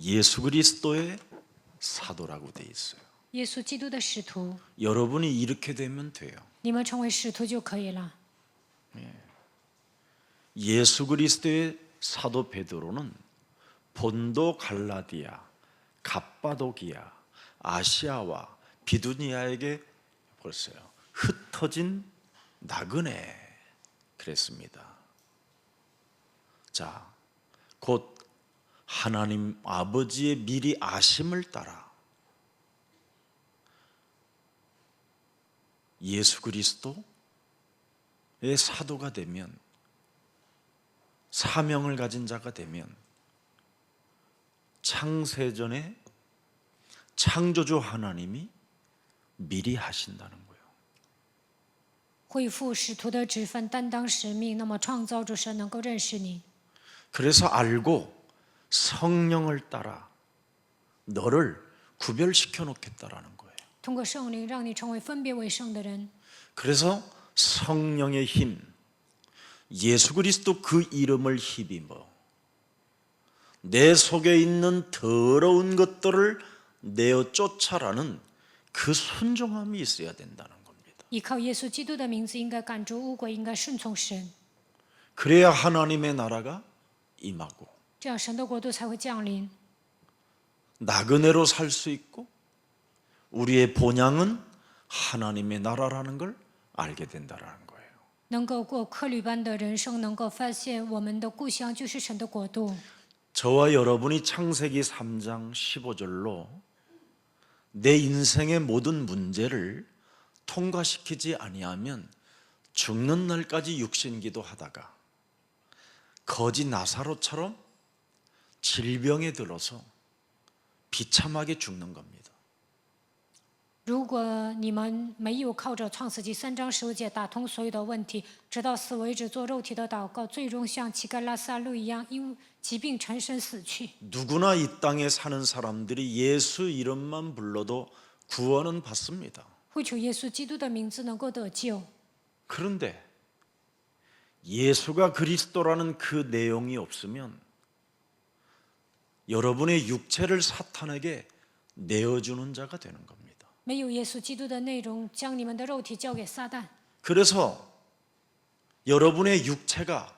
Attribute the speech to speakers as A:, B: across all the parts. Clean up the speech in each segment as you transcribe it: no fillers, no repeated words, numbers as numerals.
A: 예수 그리스도의 사도라고 돼 있어요.
B: 耶稣基督的使徒，
A: 여러분이 이렇게 되면 돼요.
B: 你们成为使徒就可以了。
A: 예수 그리스도의 사도 베드로는 본도 갈라디아, 갑바도기아, 아시아와 비두니아에게 벌써요 흩어진 나그네 그랬습니다. 자, 곧 하나님 아버지의 미리 아심을 따라 예수 그리스도의 사도가 되면, 사명을 가진 자가 되면 창세전에 창조주 하나님이 미리 하신다는 거예요.
B: 恢复使徒的职分，担当使命，那么创造主神能够认识你，
A: 그래서 알고 성령을 따라 너를 구별시켜 놓겠다라는 거예요.
B: 通过圣灵让你成为分别为圣的人。
A: 그래서 성령의 힘, 예수 그리스도 그 이름을 힘입어 내 속에 있는 더러운 것들을 내어 쫓아라는 그 순종함이 있어야 된다는 겁니다.
B: 依靠耶稣基督的名字，应该赶逐污鬼，应该顺从神，
A: 그래야 하나님의 나라가 임하고
B: 这样神的国度才会降临。
A: 나그네로 살 수 있고 우리의 본향은 하나님의 나라라는 걸 알게 된다는 거예요.
B: 能够过客旅般的人生，能够发现我们的故乡就是神的国度。
A: 저와 여러분이 창세기 3장 15절로 내 인생의 모든 문제를 통과시키지 아니하면 죽는 날까지 육신기도 하다가 거지 나사로처럼 질병에 들어서 비참하게 죽는 겁니다.
B: 如果你们没有靠着创世纪3章15节打通所有的问题，直到死为止做肉体的祷告，最终像乞丐拉撒路一样因疾病缠身死去。
A: 누구나 이 땅에 사는 사람들이 예수 이름만 불러도 구원은 받습니다.
B: 会求耶稣基督的名字能够得救，
A: 그런데 예수가 그리스도라는 그 내용이 없으면 여러분의 육체를 사탄에게 내어주는 자가 되는 겁니다.
B: 没有耶稣基督的内容，将你们的肉体交给撒旦，
A: 그래서 여러분의 육체가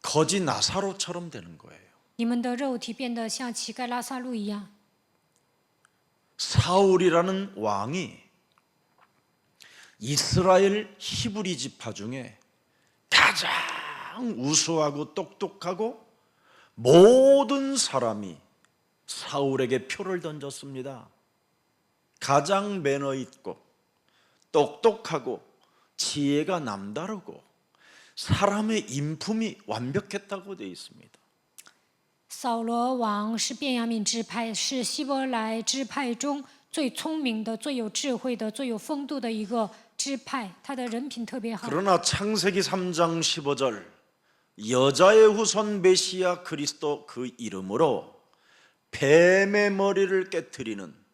A: 거지 나사로처럼 되는 거예요.
B: 你们的肉体变得像乞丐拉撒路一样。
A: 사울이라는 왕이 이스라엘 히브리 지파 중에 가장 우수하고 똑똑하고 모든 사람이 사울에게 표를 던졌습니다. 가장 매너 있고 똑똑하고 지혜가 남다르고 사람의 인품이 완벽했다고 되어 있습니다.
B: 扫罗王是便雅悯支派，是希伯来支派中最聪明的、最有智慧的、最有风度的一个支派，他的人品特别好。
A: 그러나 창세기 3장 15절 여자의 후손 메시아 그리스도 그 이름으로 뱀의 머리를 깨트리는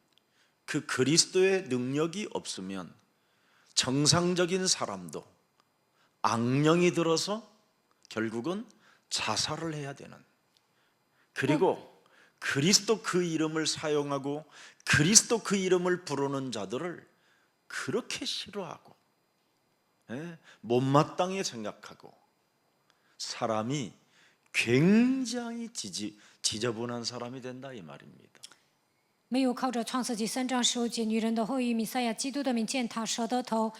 A: 그 그리스도의 능력이 없으면 정상적인 사람도 악령이 들어서 결국은 자살을 해야 되는, 그리고 그리스도 그 이름을 사용하고 그리스도 그 이름을 부르는 자들을 그렇게 싫어하고 못마땅히 생각하고 사람이 굉장히 지저분한 사람이 된다 이 말입니다.
B: 没有靠着创世纪3章15节女人的后裔弥赛亚基督的名践踏蛇的头，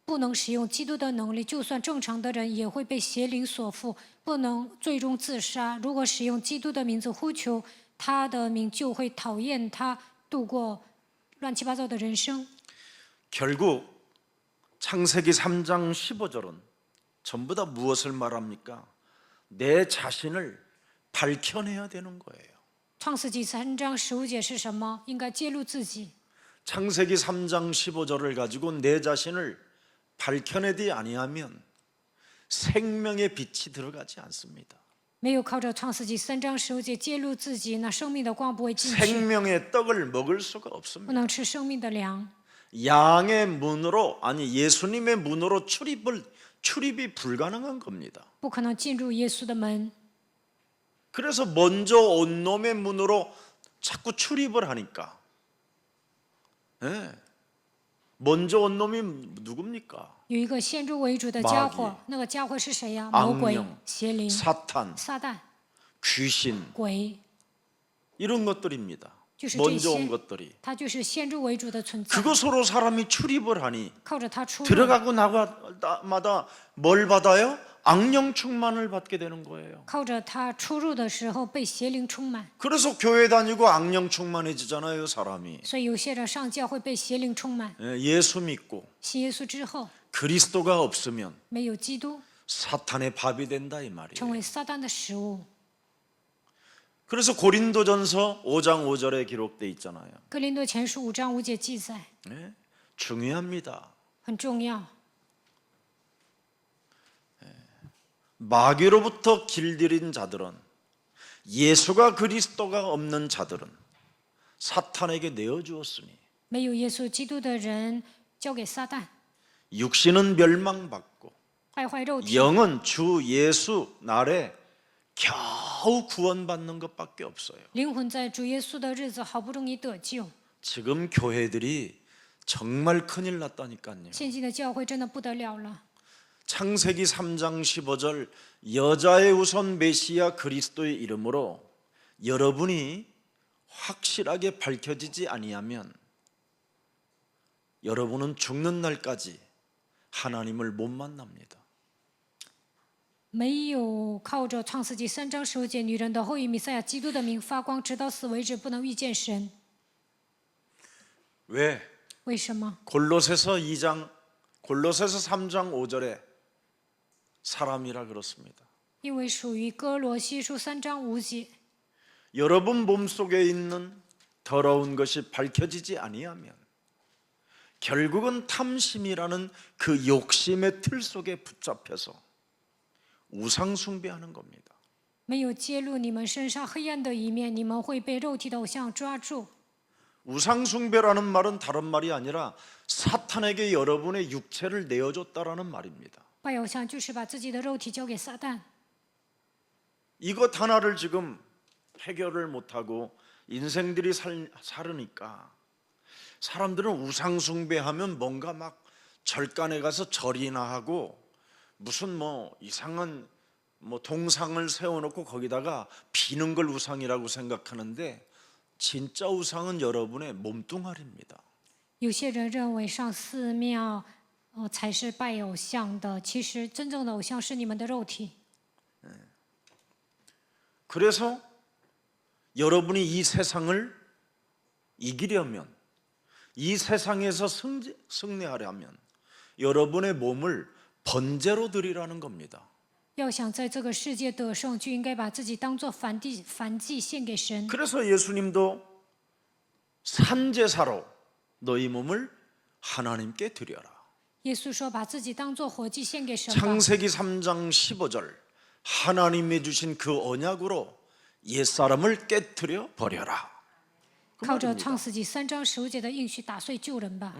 B: 不能使用基督的能力，就算正常的人也会被邪灵所缚，不能最终自杀。如果使用基督的名字呼求他的名，就会讨厌他，度过乱七八糟的人生。
A: 결국 창세기 3장 15절은 전부 다 무엇을 말합니까? 내 자신을 밝혀내야 되는 거예요.
B: 创世纪3章15节是什么？应该揭露自己。
A: 창세기 3장 15절을 가지고 내 자신을 밝혀내지 아니하면 생명의 빛이 들어가지 않습니다.
B: 没有靠着创世纪3章15节揭露自己，那生命的光不会进去，
A: 생명의 떡을 먹을 수가
B: 不
A: 없습니다.
B: 能吃生命的粮。
A: 양의 문으로, 아니 예수님의 문으로 출입이 불가능한 겁니다.
B: 不可能进入耶稣的门。
A: 그래서 먼저 온 놈의 문으로 자꾸 출입을 하니까. 예. 먼저 온 놈이 누굽니까?
B: 有一个先入为主的家伙，那个家伙是谁呀？
A: 악령
B: 魔鬼、邪灵、
A: 사탄,
B: 撒旦、
A: 귀신
B: 鬼，
A: 이런 것들입니다.
B: 就是这
A: 먼저 온
B: 些，
A: 것들이.
B: 它就是先入为主的存在。
A: 그것으로 사람이 출입을 하니
B: 靠着它出入，
A: 들어가고 나가마다 뭘 받아요? 악령 충만을 받게 되는 거예요.
B: 靠着它出入的时候被邪灵充满。
A: 그래서 교회 다니고 악령 충만해지잖아요, 사람이.
B: 所以有些人上教会被邪灵充满，
A: 예수 믿고
B: 信耶稣之后
A: 그리스도가 없으면
B: 没有基督，
A: 사탄의 밥이 된다 이
B: 成
A: 말이에요.
B: 为撒旦的食物。
A: 그래서 고린도전서 5장 5절에 기록돼 있잖아요.
B: 哥林多前书5章5节记载，
A: 네? 중요합니다.
B: 很重要。
A: 마귀로부터 길들인 자들은 예수가 그리스도가 없는 자들은 사탄에게 내어주었으니
B: 没有耶稣基督的人交给撒旦，
A: 육신은 멸망받고
B: 败坏肉体，
A: 영은 주 예수 날에 겨우 구원받는 것밖에 없어요.
B: 灵魂在主耶稣的日子好不容易得救。
A: 지금 교회들이 정말 큰일 났다니까요.
B: 现今的教会真的不得了了。
A: 창세기 3장 15절 여자의 우선 메시아 그리스도의 이름으로 여러분이 확실하게 밝혀지지 아니하면 여러분은 죽는 날까지 하나님을 못 만납니다.
B: 没有靠着创世纪3章15节女人的后裔弥赛亚基督的名发光，直到死为止，不能遇见神。
A: 왜?
B: 为什么？
A: 골로새서 3장 5절에 사람이라 그렇습니다.
B: 因为属于哥罗西书3章5节，
A: 여러분 몸속에 있는 더러운 것이 밝혀지지 아니하면 결국은 탐심이라는 그 욕심의 틀 속에 붙잡혀서 우상 숭배하는 겁니다.
B: 没有揭露你们身上黑暗的一面，你们会被肉体的偶像抓住。
A: 우상 숭배라는 말은 다른 말이 아니라 사탄에게 여러분의 육체를 내어줬다라는 말입니다.
B: 拜偶像就是把自己的肉体交给撒旦。
A: 이것 하나를 지금 해결을 못하고 인생들이 살으니까 사람들은 우상 숭배하면 뭔가 막 절간에 가서 절이나 하고 무슨 뭐 이상한 뭐 동상을 세워놓고 거기다가 비는 걸 우상이라고 생각하는데 진짜 우상은 여러분의 몸뚱아리입니다.
B: 有些人认为上寺庙，才是拜偶像的，其实真正的偶像是你们的肉体。
A: 그래서 여러분이 이 세상을 이기려면 이 세상에서 승리하려면 여러분의 몸을 번제로 드리라는 겁니다.
B: 要想在这个世界得胜，就应该把自己当作燔祭献给神。
A: 그래서 예수님도 산제사로 너희 몸을 하나님께 드려라.
B: 耶稣说：“把自己当作活祭献给神吧。”
A: 창세기 3장 15절 하나님이 주신 그 언약으로 옛사람을 깨트려 버려라.
B: 靠着创世纪3章15节的应许打碎旧人吧。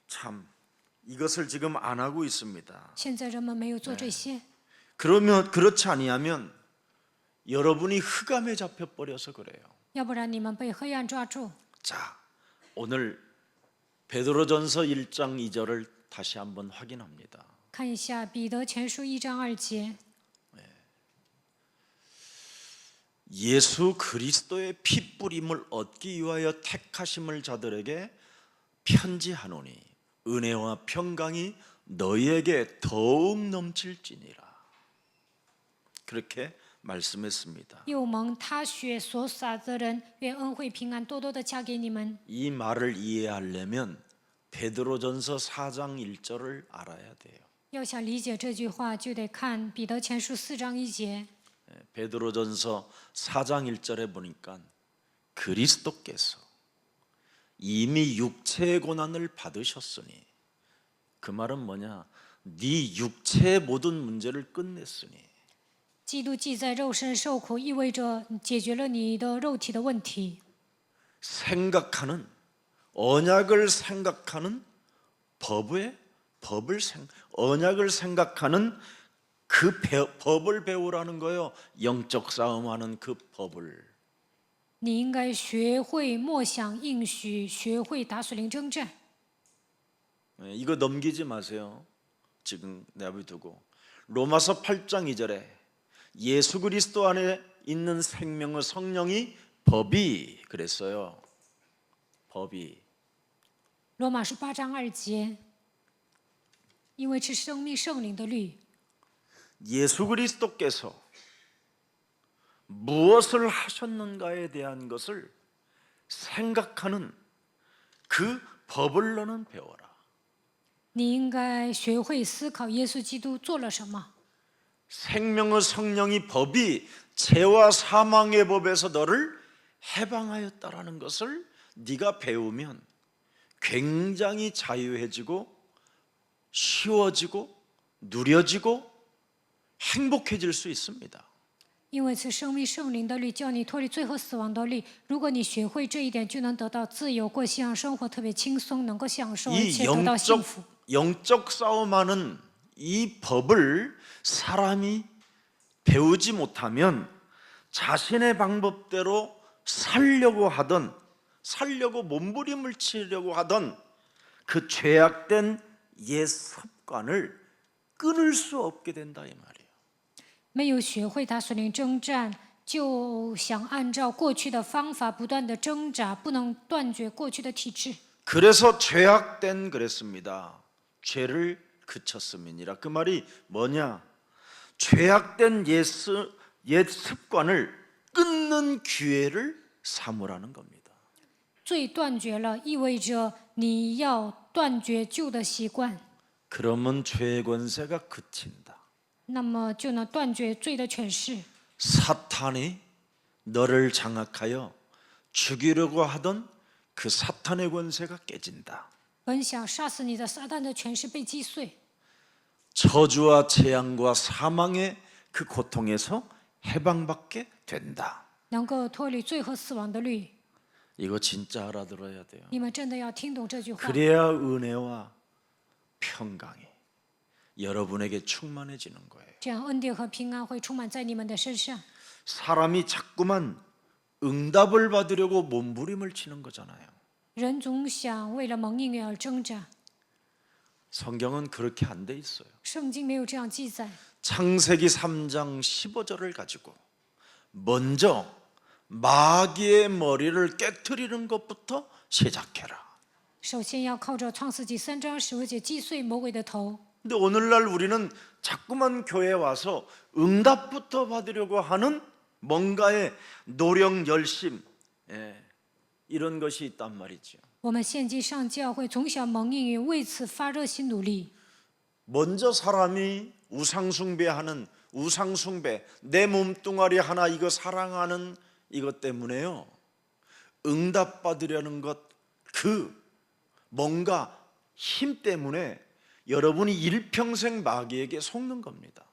A: 참 이것을 지금 안 하고 있습니다.
B: 现在人们没有做这些，
A: 그러면 그렇지 아니하면 여러분이 흑암에 잡혀 버려서 그래요.
B: 要不然你们被黑暗抓住。
A: 자, 오늘 베드로전서 1장 2절을 다시 한번 확인합니다.
B: 看一下彼得前书1章2节，
A: 예수 그리스도의 피 뿌림을 얻기 위하여 택하심을 자들에게 편지하노니 은혜와 평강이 너희에게 더욱 넘칠지니라. 그렇게 말씀했습니다.
B: 又蒙他血所洒的人，愿恩惠平安多多的加给你们。
A: 이 말을 이해하려면 베드로전서 4장 1절을 알아야 돼요.
B: 要想理解这句话，就得看彼得前书4章1节。
A: 베드로전서 4장 1절에 보니까 그리스도께서 이미 육체의 고난을 받으셨으니 그 말은 뭐냐? 네 육체의 모든 문제를 끝냈으니
B: 基督既在肉身受苦，意味着解决了你的肉体的问题。
A: 생각하는 언약을 생각하는 언약을 생각하는 그 법을 배우라는 거예요. 영적 싸움하는 그 법을.
B: 你应该学会默想应许，学会打属灵征战。
A: 이거 넘기지 마세요. 지금 내버려두고 로마서 8장 2절에 예수 그리스도 안에 있는 생명의 성령이 법이 그랬어요. 법이.
B: 罗马书8章2节，因为是生命圣灵的律。
A: 예수 그리스도께서 무엇을 하셨는가에 대한 것을 생각하는 그 법을 너는 배워라.
B: 你应该学会思考耶稣基督做了什么。
A: 생명의 성령이 법이 죄와 사망의 법에서 너를 해방하였다라는 것을 네가 배우면 굉장히 자유해지고 쉬워지고 누려지고 행복해질 수 있습니다.
B: 因为是生命圣灵的律，叫你脱离罪和死亡的律。如果你学会这一点，就能得到自由，过信仰生活特别轻松，能够享受而
A: 이
B: 且得到幸福。
A: 영적 싸움하는 이 법을 사람이 배우지 못하면 자신의 방법대로 살려고 하던, 살려고 몸부림을 치려고 하던 그 죄악된 옛 습관을 끊을 수 없게 된다 이 말이에요.
B: 没有学会打属灵征战，就想按照过去的方法不断的挣扎，不能断绝过去的体质。
A: 그래서 죄악된 그랬습니다. 죄를 그쳤음이니라. 그 말이 뭐냐? 죄악된 옛 습관을 끊는 기회를 삼으라는 겁니다.
B: 罪断绝了，意味着你要断绝旧的习惯，
A: 그러면 죄의 권세가 그친다.
B: 那么就能断绝罪的权势。
A: 사탄이 너를 장악하여 죽이려고 하던 그 사탄의 권세가 깨진다.
B: 本想杀死你的撒旦的权势被击碎，
A: 저주와 재앙과 사망의 그 고통에서 해방받게 된다.
B: 能够脱离罪和死亡的律。
A: 이거 진짜 알아들어야 돼요.
B: 你们真的要听懂这句话，
A: 그래야 은혜와 평강이 여러분에게 충만해지는 거예요.
B: 这样恩典和平安会充满在你们的身上。
A: 사람이 자꾸만 응답을 받으려고 몸부림을 치는 거잖아요.
B: 人总想为了蒙应允而挣扎，
A: 성경은 그렇게 안 돼 있어요.
B: 圣经没有这样记载。
A: 창세기 3장 15절을 가지고 먼저 마귀의 머리를 깨트리는 것부터 시작해라.
B: 首先要靠着创世纪3章15节击碎魔鬼的头。
A: 근데 오늘날 우리는 자꾸만 교회에 와서 응답부터 받으려고 하는 뭔가의 노력, 열심, 이런 것이 있단 말이죠.
B: 我们现今上教会，从小蒙应允，为此发热心努力。
A: 먼저 사람이 우상숭배하는 우상숭배, 내 몸뚱아리 하나 이거 사랑하는 이것 때문에요. 응답받으려는 것, 그 뭔가 힘 때문에 여러분이 일평생 마귀에게 속는 겁니다.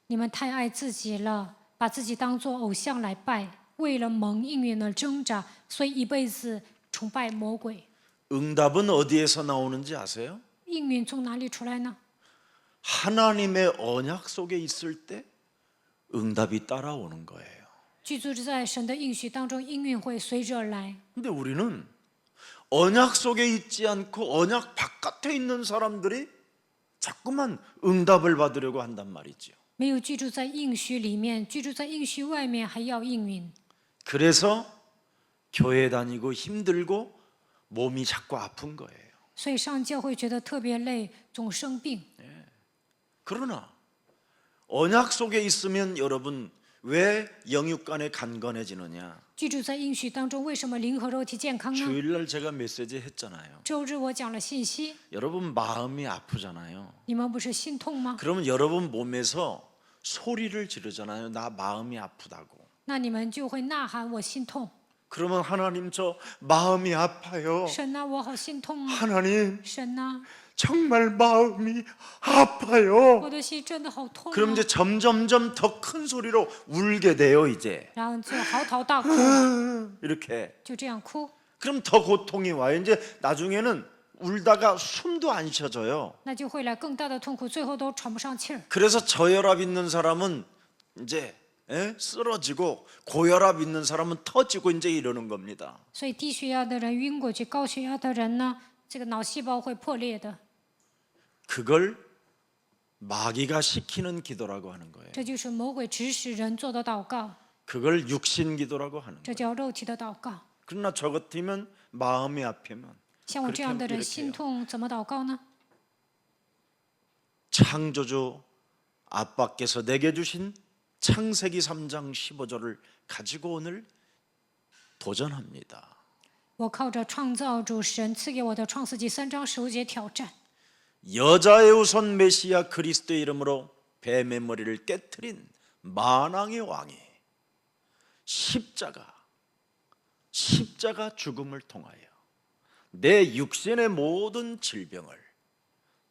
B: 你们太爱自己了，把自己当作偶像来拜，为了蒙应允而挣扎，所以一辈子崇拜魔鬼。
A: 응답은 어디에서 나오는지 아세요?
B: 应允从哪里出来呢？
A: 하나님의 언약 속에 있을 때 응답이 따라오는 거예요.
B: 居住在神的应许当中，应允会随之而来。
A: 근데 우리는 언약 속에 있지 않고 언약 바깥에 있는 사람들이 자꾸만 응답을 받으려고 한단 말이죠.
B: 没有居住在应许里面，居住在应许外面还要应允，
A: 그래서 교회 다니고 힘들고 몸이 자꾸 아픈 거예요.
B: 所以上教会觉得特别累，总生病。
A: 그러나 언약 속에 있으면 여러분 왜 영육간에 간건해지느냐?
B: 居住在应许当中，为什么灵和肉体健康呢？
A: 주일날 제가 메시지 했잖아요.
B: 周日我讲了信息，
A: 여러분 마음이 아프잖아요.
B: 你们不是心痛吗？
A: 그러면 여러분 몸에서 소리를 지르잖아요. 나 마음이 아프다고.
B: 那你们就会呐喊：“我心痛，
A: 그러면 하나님 저 마음이 아파요.
B: 神呐，我好心痛啊！
A: 하나님
B: 神呐，
A: 정말 마음이 아파요.
B: 我的心真的好痛
A: 그럼
B: 啊
A: 이제 점점점 더 큰 소리로 울게 돼요 이제.
B: 然后就嚎啕大哭，
A: 이렇게.
B: 就这样哭，
A: 그럼 더 고통이 와요. 이제 나중에는 울다가 숨도 안 쉬어져요.
B: 那就会来更大的痛苦，最后都喘不上气儿。
A: 그래서 저혈압 있는 사람은 이제 쓰러지고 고혈압 있는 사람은 터지고 이제 이러는 겁니다.
B: 所以低血压的人晕过去，高血压的人呢，这个脑细胞会破裂的。
A: 그걸 마귀가 시키는 기도라고 하는 거예요.
B: 这就是魔鬼指使人做的祷告，
A: 그걸 육신 기도라고 하는
B: 这
A: 거예요.
B: 叫肉体的祷告。
A: 그러나 저 같으면 마음이 아프면
B: 像我这样的人
A: 이렇게
B: 心
A: 해요.
B: 痛，怎么祷告呢？
A: 창조주 아빠께서 내게 주신 창세기 3장 15절을 가지고 오늘 도전합니다.
B: 我靠着创造主神赐给我的创世纪3章15节挑战。
A: 여자의 우선 메시아 그리스도의 이름으로 뱀의 머리를 깨트린 만왕의 왕이 십자가 죽음을 통하여 내 육신의 모든 질병을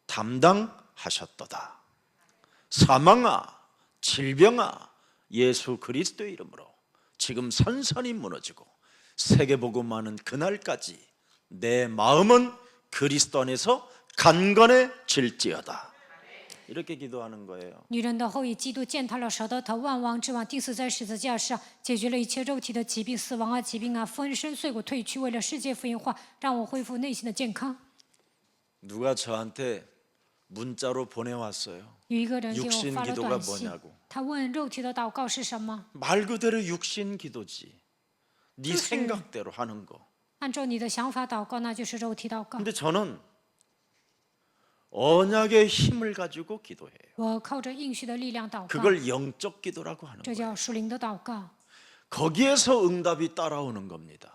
A: 담당하셨도다. 사망아, 질병아, 예수 그리스도의 이름으로 지금 산산이 무너지고 세계복음하는 그날까지 내 마음은 그리스도 안에서 강건해질지어다. 이렇게 기도하는 거예요.
B: 女人的后裔基督践踏了蛇的头，万王之王钉死在十字架上，解决了一切肉体的疾病、死亡啊、疾病啊，分身碎骨退去，为了世界福音化，让我恢复内心的健康。
A: 누가 저한테 문자로 보내왔어요.
B: 有一个人给我
A: 육신
B: 发了
A: 기도가
B: 短信，
A: 뭐냐고.
B: 他问肉体的祷告是什么？
A: 말 그대로 육신 기도지. 네
B: 그치.
A: 생각대로 하는 거.
B: 按照你的想法祷告，那就是肉体祷告。
A: 근데 저는 언약의 힘을 가지고 기도해요.
B: 我靠着应许的力量祷告，
A: 그걸 영적 기도라고 하는
B: 这
A: 거예요.
B: 叫属灵的祷告。
A: 거기에서 응답이 따라오는 겁니다.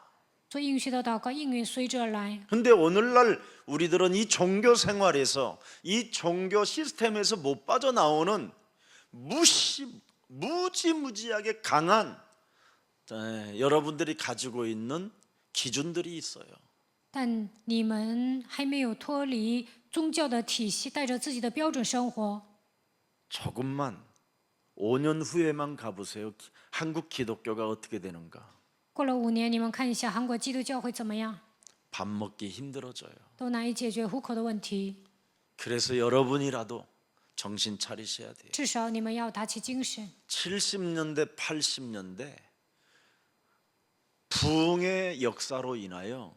B: 做应许的祷告，应允随之而来。
A: 근데 오늘날 우리들은 이 종교 생활에서 이 종교 시스템에서 못 빠져나오는 무지무지하게 강한 여러분들이 가지고 있는 기준들이 있어요.
B: 但你们还没有脱离宗教的体系，带着自己的标准生活。
A: 조금만 5년 후에만 가보세요. 한국 기독교가 어떻게 되는가.
B: 过了5年，你们看一下韩国基督教会怎么样？
A: 밥 먹기 힘들어져요.
B: 都难以解决糊口的问题。
A: 그래서 여러분이라도 정신 차리셔야 돼요.
B: 至少你们要打起精神。
A: 70년대, 80년대 부흥의 역사로 인하여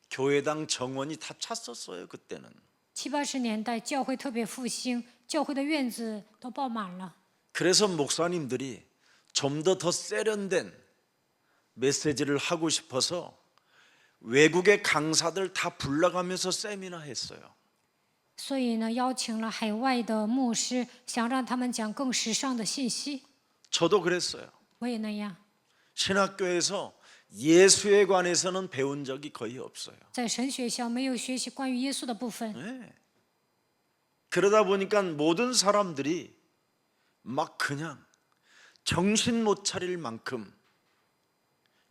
A: 교회당 정원이 다 찼었어요. 그때는.
B: 70、80年代，教会特别复兴，教会的院子都爆满了。
A: 그래서 목사님들이 좀 더 세련된 메시지를 하고 싶어서 외국의 강사들 다 불러가면서 세미나 했어요.
B: 所以呢，邀请了海外的牧师，想让他们讲更时尚的信息。
A: 저도 그랬어요.
B: 我也那样，
A: 신학교에서 예수에 관해서는 배운 적이 거의 없어요.
B: 在神学校没有学习关于耶稣的部分。
A: 네. 그러다 보니까 모든 사람들이 막 그냥 정신 못 차릴 만큼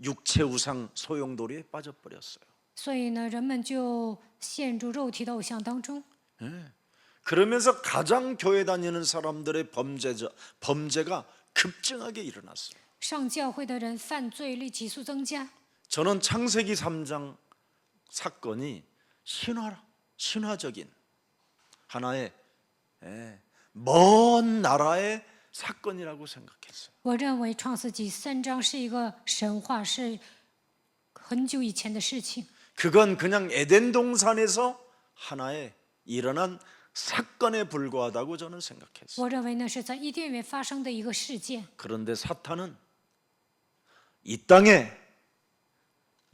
A: 육체 우상 소용돌이에 빠져버렸어요.
B: 所以呢，人们就陷入肉体的偶像当中。
A: 그러면서 가장 교회 다니는 사람들의 범죄가 급증하게 일어났어요.
B: 上教会的人犯罪率急速增加。
A: 저는 창세기 3장 사건이 신화적인 하나의 먼 나라의 사건이라고 생각했어요.
B: 我认为创世纪3章是一个神话，是很久以前的事情。
A: 그건 그냥 에덴 동산에서 하나의 일어난 사건에 불과하다고 저는 생각했어요.
B: 我认为那是在伊甸园发生的一个事件。
A: 그런데 사탄은 이 땅에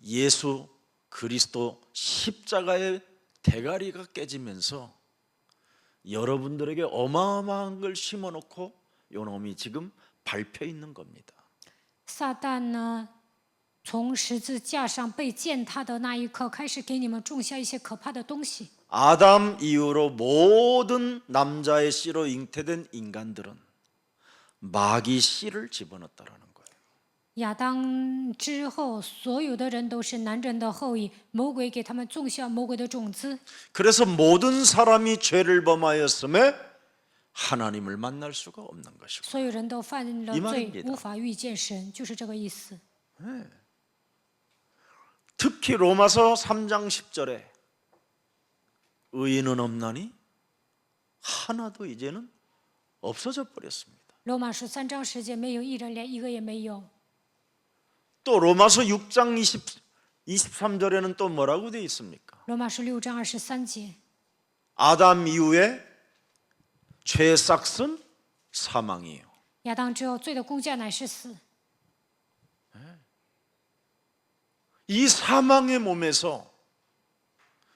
A: 예수 그리스도 십자가의 대가리가 깨지면서 여러분들에게 어마어마한 걸 심어놓고 요놈이 지금 밟혀 있는 겁니다.
B: 撒旦呢，从十字架上被践踏的那一刻开始，给你们种下一些可怕的东西。
A: 아담 이후로 모든 남자의 씨로 잉태된 인간들은 마귀 씨를 집어넣었다라는 거예요.
B: 亚当之后，所有的人都是男人的后裔，魔鬼给他们种下魔鬼的种子。
A: 그래서 모든 사람이 죄를 범하였음에 하나님을 만날 수가 없는 것이고
B: 所有人都犯了
A: 이
B: 罪
A: 말입니다 ，
B: 无法遇见神，就是这个意思。
A: 특히 로마서 3장 10절에 의인은 없나니 하나도 이제는 없어져 버렸습니다.
B: 罗马书3章10节没有一人，连一个也没有。
A: 또 로마서 6장 23절에는 또 뭐라고 되어 있습니까?
B: 罗马书6章23节，
A: 아담 이후에 죄의 싹은 사망이에요.
B: 亚当之后罪的工价乃是死。
A: 이 사망의 몸에서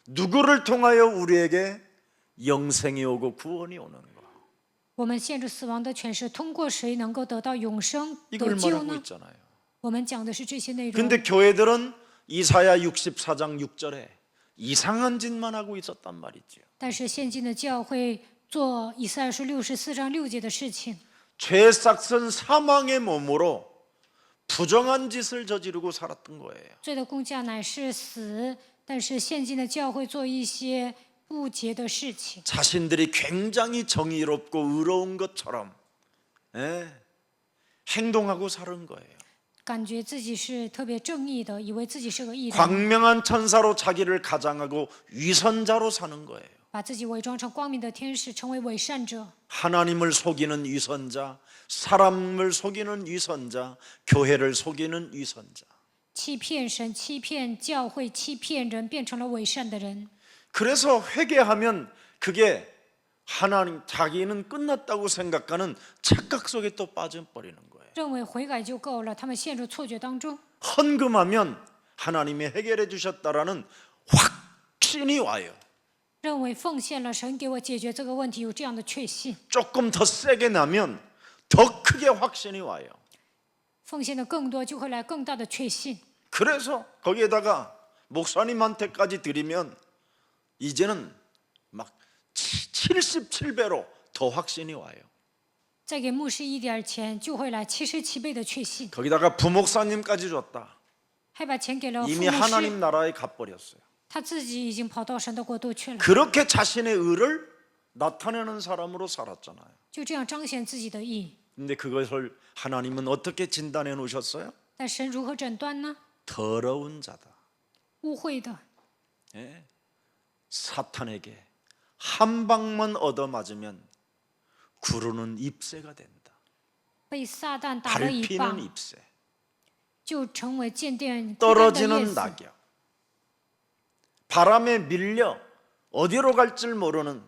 A: 누구를 통하여 우리에게 영생이 오고 구원이 오는가?
B: 我们陷入死亡的权势，通过谁能够得到永生
A: 이걸
B: 得救
A: 말하고
B: 呢？
A: 있잖아요.
B: 我们讲的是这些内容。
A: 근데 교회들은 이사야 64장 6절에 이상한 짓만 하고 있었단 말이죠.
B: 但是现今的教会做以赛亚书64章6节的事情，
A: 죄의 싹은 사망의 몸으로 부정한 짓을 저지르고 살았던 거예요.
B: 罪的工价乃是死。但是现今的教会做一些不洁的事情，
A: 자신들이 굉장히 정의롭고 의로운 것처럼 행동하고 사는 거예요.
B: 感觉自己是特别正义的，以为自己是个义人，
A: 광명한 천사로 자기를 가장하고 위선자로 사는 거예요.
B: 把自己伪装成光明的天使，成为伪善者。
A: 하나님을 속이는 위선자, 사람을 속이는 위선자, 교회를 속이는 위선자.
B: 欺骗神、欺骗教会、欺骗人，变成了伪善的人。
A: 그래서 회개하면 그게 하나님 자기는 끝났다고 생각하는 착각 속에 또 빠져버리는 거예요.
B: 认为悔改就够了，他们陷入错觉当中。
A: 헌금하면 하나님이 해결해 주셨다라는 확신이 와요.
B: 认为奉献了，神给我解决这个问题，有这样的确信。
A: 조금 더 세게 나면 더 크게 확신이 와요.
B: 奉献的更多，就会来更大的确信。
A: 그래서 거기에다가 목사님한테까지 드리면 이제는 막 77배로 더 확신이 와요.
B: 再给牧师一点钱，就会来77倍的确信。
A: 거기다가 부목사님까지 줬다.
B: 还把钱给了副
A: 이미
B: 牧师，
A: 하나님 나라에 가버렸어요.
B: 他自己已经跑到神的国度去了，
A: 그렇게 자신의 의를 나타내는 사람으로 살았잖아요.
B: 就这样彰显自己的义。
A: 근데 그것을 하나님은 어떻게 진단해 놓으셨어요?
B: 但神如何诊断呢？
A: 더러운 자다.
B: 污秽的，
A: 사탄에게 한 방만 얻어맞으면 구르는 잎새가 된다.
B: 被撒旦打了一
A: 밟히는
B: 棒，
A: 잎새,
B: 就成为渐渐枯干的叶
A: 떨어지는
B: 子，
A: 낙엽, 바람에 밀려 어디로 갈 줄 모르는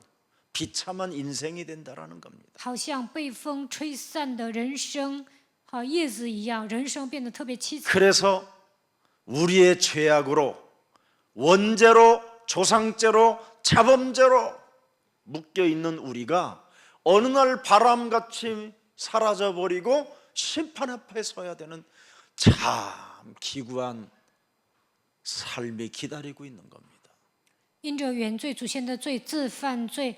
A: 비참한 인생이 된다라는 겁니다.
B: 好像被风吹散的人生，好叶子一样，人生变得特别凄惨。
A: 그래서 우리의 죄악으로 원죄로 조상죄로 자범죄로 묶여 있는 우리가 어느 날 바람같이 사라져 버리고 심판 앞에 서야 되는 참 기구한 삶이 기다리고 있는 겁니다.
B: 因着原罪祖先的罪，自犯罪，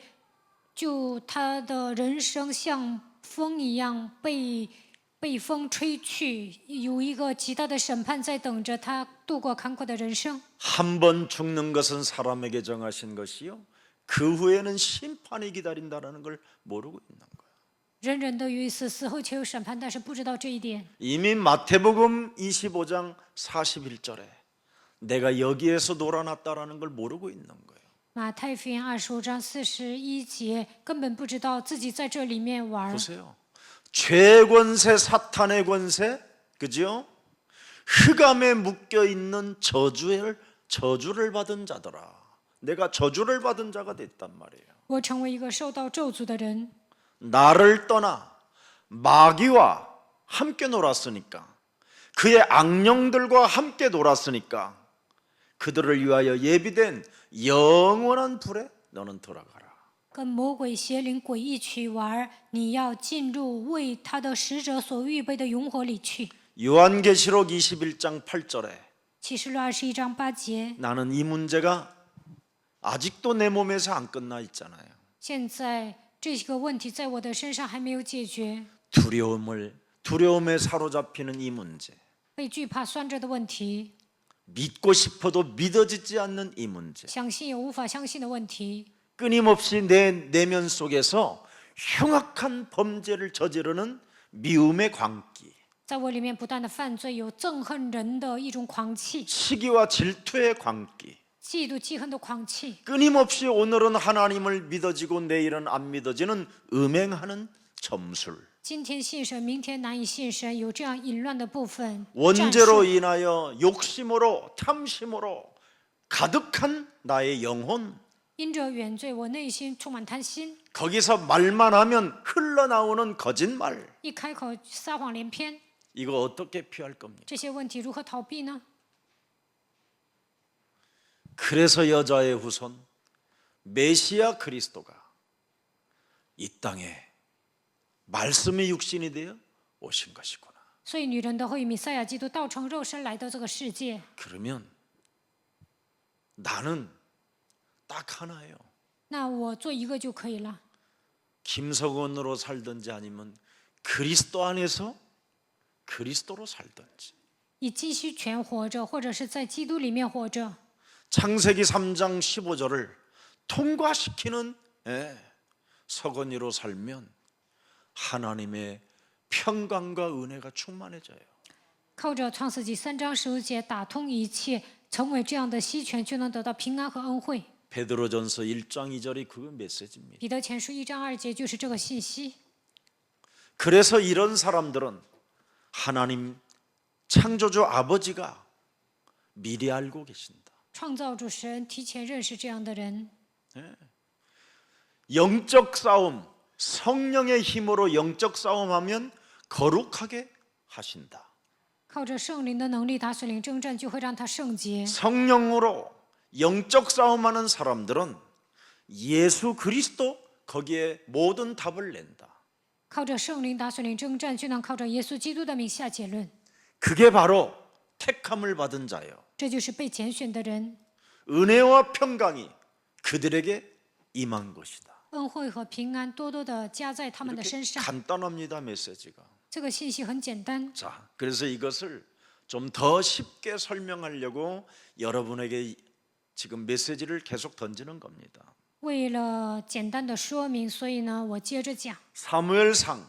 B: 就他的人生像风一样被风吹去，有一个极大的审判在等着他度过坎坷的人生。
A: 한 번 죽는 것은 사람에게 정하신 것이요 그 후에는 심판이 기다린다는 걸 모르고 있는 거예요.
B: 人人都有一死，死后且有审判，但是不知道这一点。
A: 이미 마태복음 25장 41절에 내가 여기에서 놀아났다라는 걸 모르고 있는 거예요.
B: 马太福音25章41节根本不知道自己在这里面玩。
A: 보세요. 죄의 권세, 사탄의 권세, 그죠? 흑암에 묶여 있는 저주를 받은 자더라. 내가 저주를 받은 자가 됐단 말이에요.
B: 我成为一个受到咒诅的人，
A: 나를 떠나 마귀와 함께 놀았으니까 그의 악령들과 함께 놀았으니까 그들을 위하여 예비된 영원한 불에 너는 들어가라.
B: 跟魔鬼邪灵诡异去玩，你要进入为他的使者所预备的永火里去。
A: 요한계시록 21장 8절에
B: 启示录21章8节，
A: 나는 이 문제가 아직도 내 몸에서 안 끝나 있잖아요.
B: 现在这个问题在我的身上还没有解决，
A: 두려움에 사로잡히는 이 문제,
B: 被惧怕拴着的问题，
A: 믿고 싶어도 믿어지지 않는 이 문제,
B: 相信也无法相信的问题，
A: 끊임없이 내 내면 속에서 흉악한 범죄를 저지르는 미움의 광기,
B: 在我里面不断的犯罪，有憎恨人的一种狂气，
A: 시기와 질투의 광기,
B: 嫉妒记恨的狂气，
A: 끊임없이 오늘은 하나님을 믿어지고 내일은 안 믿어지는 음행하는 점술,
B: 今天信神，明天难以信神，有这样淫乱的部分。战
A: 원죄로
B: 术
A: 인하여 욕심으로 탐심으로 가득한 나의 영혼,
B: 因着原罪，我内心充满贪心，
A: 거기서 말만 하면 흘러나오는 거짓말,
B: 一开口撒谎连篇。
A: 이거 어떻게 피할 겁니까?
B: 这些问题如何逃避呢？
A: 그래서 여자의 후손 메시아 그리스도가 이 땅에 말씀이 육신이 되어 오신 것이구나.
B: 所以，女人的后裔弥赛亚基督道成肉身来到这个世界。
A: 그러면 나는 딱 하나예요.
B: 那我做一个就可以了。
A: 김석원으로 살든지 아니면 그리스도 안에서 그리스도로 살든지.
B: 以基督权活着，或者是在基督里面活着。
A: 창세기 3장 15절을 통과시키는 서건이로 살면 하나님의 평강과 은혜가 충만해져요.
B: 靠着创世纪3章15节打通一切，成为这样的西权，就能得到平安和恩惠。
A: 베드로전서 1장 2절이 그 메시지입니다.
B: 彼得前书1章2节就是这个信息。
A: 그래서 이런 사람들은 하나님 창조주 아버지가 미리 알고 계신다.
B: 创造主神提前认识这样的人，
A: 영적 싸움, 성령의 힘으로 영적 싸움하면 거룩하게 하신다.
B: 靠着圣灵的能力打属灵征战，就会让他圣洁。
A: 성령으로 영적 싸움하는 사람들은 예수 그리스도 거기에 모든 답을 낸다.
B: 靠着圣灵打属灵征战，就能靠着耶稣基督的名下结论。
A: 그게 바로 택함을 받은 자요.
B: 这就是被拣选的人，
A: 은혜와 평강이 그들에게 임한 것이다.
B: 恩惠和平安多多的加在他们的身
A: 이렇게
B: 上。
A: 간단합니다. 메시지가.
B: 这个信息很简单，
A: 자, 그래서 이것을 좀 더 쉽게 설명하려고 여러분에게 지금 메시지를 계속 던지는 겁니다.
B: 为了简单的说明，所以呢，我接着讲。
A: 사무엘상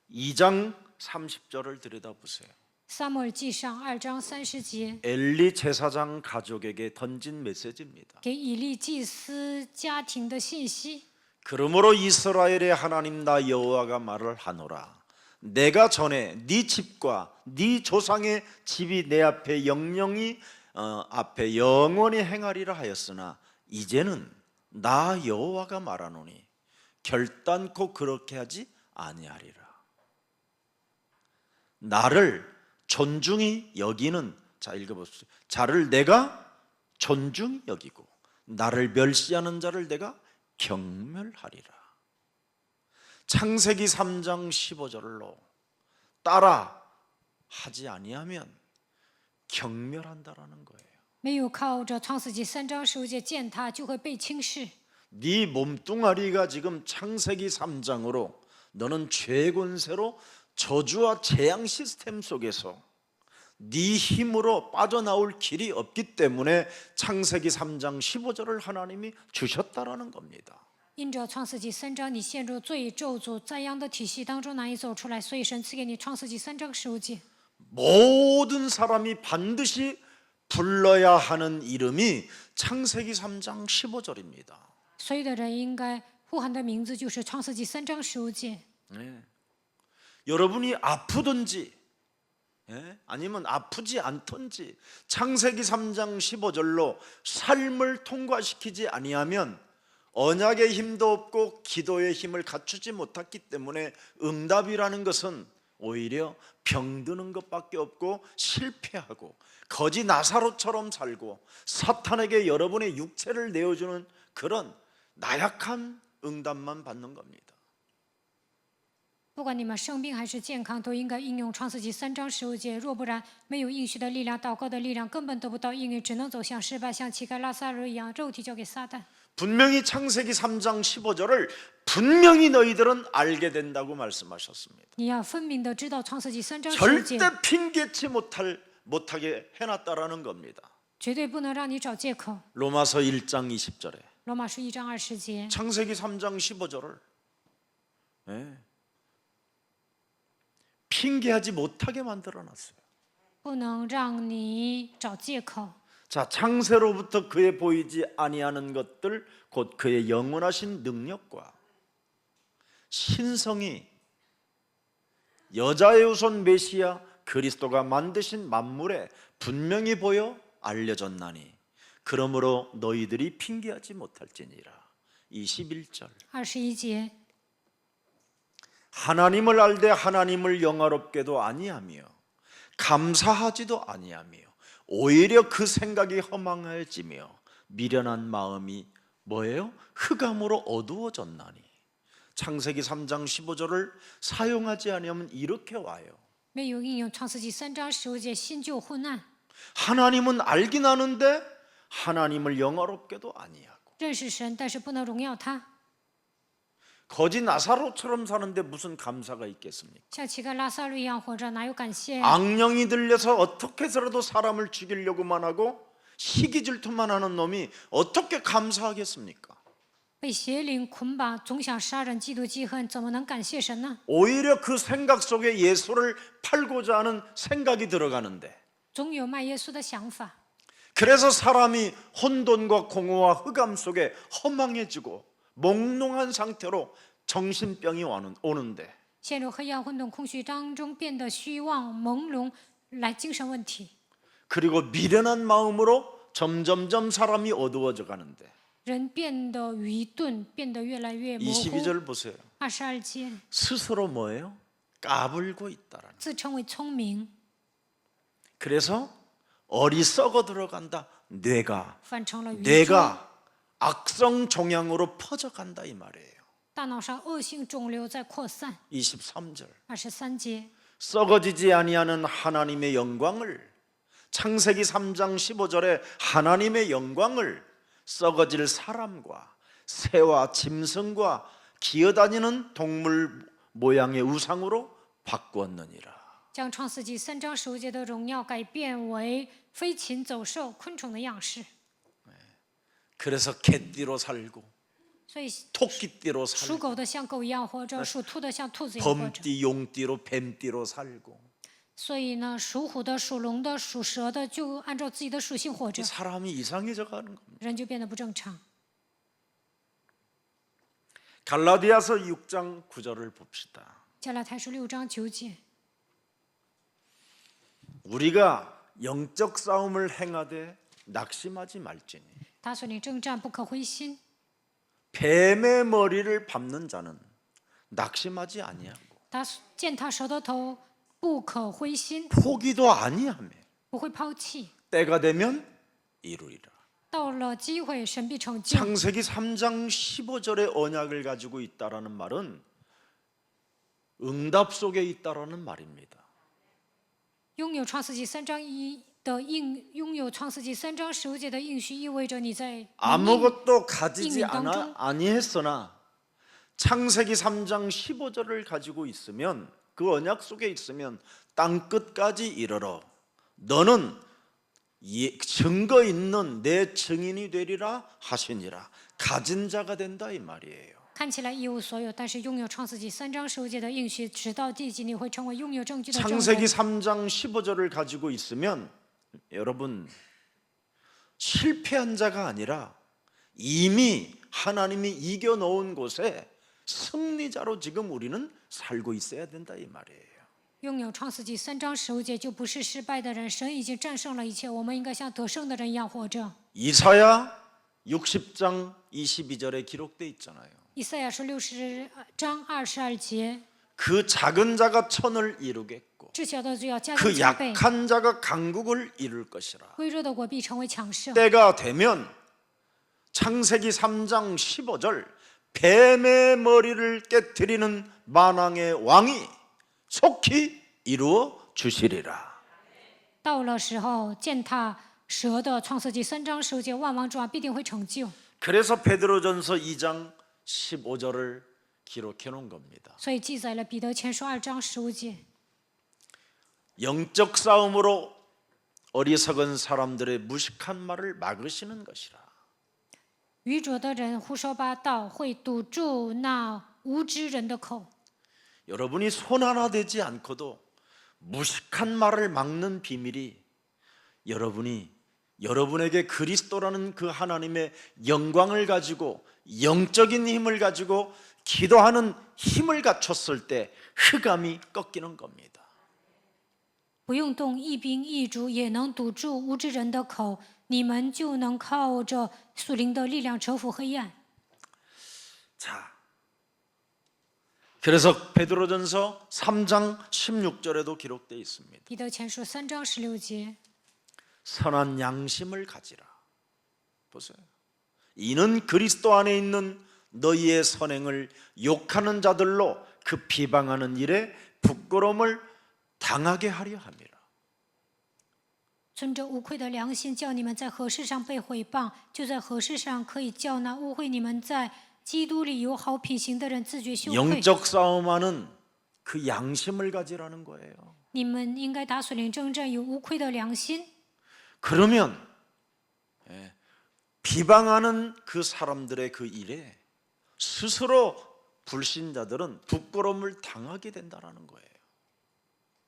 A: 2장 30절을 들여다보세요.
B: 撒母耳记上2章30节，
A: 엘리 제사장 가족에게 던진 메시지입니다.
B: 给以利祭司家庭的信息。
A: 그러므로 이스라엘의 하나님 나 여호와가 말을 하노라. 내가 전에 네 집과 네 조상의 집이 내 앞에 앞에 영원히 행하리라 하였으나 이제는 나 여호와가 말하노니 결단코 그렇게 하지 아니하리라. 나를 존중히 여기는, 자 읽어보십시오. 자를 내가 존중히 여기고 나를 멸시하는 자를 내가 경멸하리라. 창세기 3장 15절로 따라 하지 아니하면 경멸한다라는 거예요.
B: 没有靠着创世纪3章15节践踏，就会被轻视。
A: 네 몸뚱아리가 지금 창세기 3장으로 너는 죄 권세로 저주와 재앙 시스템 속에서 네 힘으로 빠져나올 길이 없기 때문에 창세기 3장 15절을 하나님이 주셨다라는 겁니다.
B: 因着创世纪3章，你陷入罪咒诅灾殃的体系当中难以走出来，所以神赐给你创世纪3章15节。
A: 모든 사람이 반드시 불러야 하는 이름이 창세기 3장 15절입니다.
B: 所有的人应该呼喊的名字就是创世纪3章15节。
A: 네. 여러분이 아프든지 아니면 아프지 않든지 창세기 3장 15절로 삶을 통과시키지 아니하면 언약의 힘도 없고 기도의 힘을 갖추지 못했기 때문에 응답이라는 것은 오히려 병드는 것밖에 없고 실패하고 거지 나사로처럼 살고 사탄에게 여러분의 육체를 내어주는 그런 나약한 응답만 받는 겁니다.
B: 不管你们生病还是健康，都应该应用创世纪3章15节。若不然，没有应许的力量，祷告的力量根本得不到应允，只能走向失败，像乞丐拉撒路一样，肉体交给撒旦。
A: 분명히 창세기 3장 15절을 분명히 너희들은 알게 된다고 말씀하셨습니다.
B: 你要分明的知道创世纪3章15节，
A: 절대 핑계치 못하게 해놨다라는 겁니다.
B: 绝对不能让你找借口。
A: 로마서 1장 20절에
B: 罗马书1章20节，
A: 창세기 3장 15절을 핑계하지 못하게 만들어놨어요.
B: 不能让你找借口。
A: 자, 창세로부터 그의 보이지 아니하는 것들 곧 그의 영원하신 능력과 신성이 여자의 후손 메시아 그리스도가 만드신 만물에 분명히 보여 알려졌나니 그러므로 너희들이 핑계하지 못할지니라. 21절
B: 21节，
A: 하나님을 알되 하나님을 영화롭게도 아니하며 감사하지도 아니하며 오히려 그 생각이 허망해지며 미련한 마음이 뭐예요? 흑암으로 어두워졌나니. 창세기 3장 15절을 사용하지 않으면 이렇게 와요.
B: 没有应用创世纪3章15节，新旧混乱。
A: 하나님은 알긴 아는데 하나님을 영화롭게도 아니하고
B: 认识神，但是不能荣耀他，
A: 거지 나사로처럼 사는데 무슨 감사가 있겠습니까?
B: 像乞丐拉撒路一样活着，哪有感谢？
A: 악령이 들려서 어떻게 해서라도 사람을 죽이려고만 하고 시기 질투만 하는 놈이 어떻게 감사하겠습니까?
B: 被邪灵捆绑，总想杀人、嫉妒、记恨，怎么能感谢神呢？
A: 오히려 그 생각 속에 예수를 팔고자 하는 생각이 들어가는데
B: 总有卖耶稣的想法，
A: 그래서 사람이 혼돈과 공허와 흑암 속에 허망해지고 몽롱한 상태로 정신병이 오는데
B: 陷入黑暗、混沌、空虚当中，变得虚妄、朦胧，来精神问题。
A: 그리고 미련한 마음으로 점점점 사람이 어두워져 가는데
B: 人变得愚钝，变得越来越模糊。
A: 22절 보세요.
B: 22节，
A: 스스로 뭐예요? 까불고 있다라는.
B: 自称为聪明，
A: 그래서 어리석어 들어간다. 뇌가
B: 反成了愚拙。
A: 뇌가 악성 종양으로 퍼져간다 이 말이에요.
B: 大脑上恶性肿瘤在扩散。
A: 23절.
B: 23节，
A: 썩어지지 아니하는 하나님의 영광을 창세기 3장 15절에 하나님의 영광을 썩어질 사람과 새와 짐승과 기어다니는 동물 모양의 우상으로 바꾸었느니라.
B: 将创世纪3章15节的荣耀改变为飞禽走兽、昆虫的样式。
A: 그래서 개띠로 살고
B: 所以
A: 토끼띠로
B: 属
A: 살고
B: 狗的像狗一样活着，属兔的像兔子一样活着。
A: 범띠 용띠로 뱀띠로 살고
B: 所以呢，属虎的、属龙的、属蛇的，就按照自己的属性活着，
A: 사람이 이상해져 가는 겁니다.
B: 人就变得不正常。
A: 갈라디아서 6장 9절을 봅시다.
B: 加拉太书6章9节，
A: 우리가 영적 싸움을 행하되 낙심하지 말지니
B: 他说：“你征战不可灰心，
A: 뱀의 머리를 밟는 자는 낙심하지 아니하고
B: 他践踏蛇的头，不可灰心，
A: 포기도 아니하며
B: 不会抛弃。
A: 때가 되면 이루리라.
B: 到了机会，神必成就。
A: 창세기 3장 15절의 언약을 가지고 있다라는 말은 응답 속에 있다라는 말입니다.
B: 拥有创世纪3章1的拥有创世纪3章15节的应许，意味着你在
A: 아무것도 가지지
B: 인민당중?
A: 아니했으나 창세기 3장 15절을 가지고 있으면 그 언약 속에 있으면 땅 끝까지 이르러 너는 증거 있는 내 증인이 되리라 하시니라. 가진 자가 된다 이 말이에요.
B: 看起来一无所有，但是拥有创世纪3章15节的应许，直到地极，你会成为拥有证据的证
A: 창세기
B: 人。
A: 3장 15절을 가지고 있으면 여러분 실패한 자가 아니라 이미 하나님이 이겨놓은 곳에 승리자로 지금 우리는 살고 있어야 된다 이 말이에요.
B: 拥有创世纪3章15节，就不是失败的人，神已经战胜了一切，我们应该像得胜的人一样活着。
A: 이사야 60장 22절에 기록돼 있잖아요.
B: 以赛亚书60章22节，
A: 그 작은 자가 천을 이루겠고
B: 至小的就要加增
A: 그
B: 加倍，
A: 약한 자가 강국을 이룰 것이라.
B: 微弱的国必成为强盛。
A: 때가 되면 창세기 3장 15절 뱀의 머리를 깨뜨리는 만왕의 왕이 속히 이루어 주시리라.
B: 到了时候，践踏蛇的创世纪3章15节，万王之王必定会成就。
A: 그래서 베드로전서 2장 15절을 기록해 놓은 겁니다.
B: 所以记载了彼得前书2章15节。
A: 영적 싸움으로 어리석은 사람들의 무식한 말을 막으시는 것이라.
B: 愚拙的人胡说八道，会堵住那无知人的口。
A: 여러분이 손 하나 대지 않고도 무식한 말을 막는 비밀이 여러분에게 그리스도라는 그 하나님의 영광을 가지고 영적인 힘을 가지고 기도하는 힘을 갖췄을 때 흑암이 꺾이는 겁니다.
B: 不用动一兵一卒，也能堵住无知人的口，你们就能靠着属灵的力量征服黑暗。
A: 자, 그래서 베드로전서 3장 16절에도 기록되어 있습니다.
B: 彼得前书3章16节，
A: 선한 양심을 가지라. 보세요. 이는 그리스도 안에 있는 너희의 선행을 욕하는 자들로 그 비방하는 일에 부끄러움을 당하게 하려 함이라.
B: 存着无愧的良心，叫你们在何事上被毁谤，就在何事上可以叫那误会你们在基督里有好品行的人自觉羞愧。
A: 영적 싸움하는 그 양심을 가지라는 거예요.
B: 你们应该打属灵征战，有无愧的良心。
A: 그러면 비방하는 그 사람들의 그 일에 스스로 불신자들은 부끄러움을 당하게 된다는 거예요.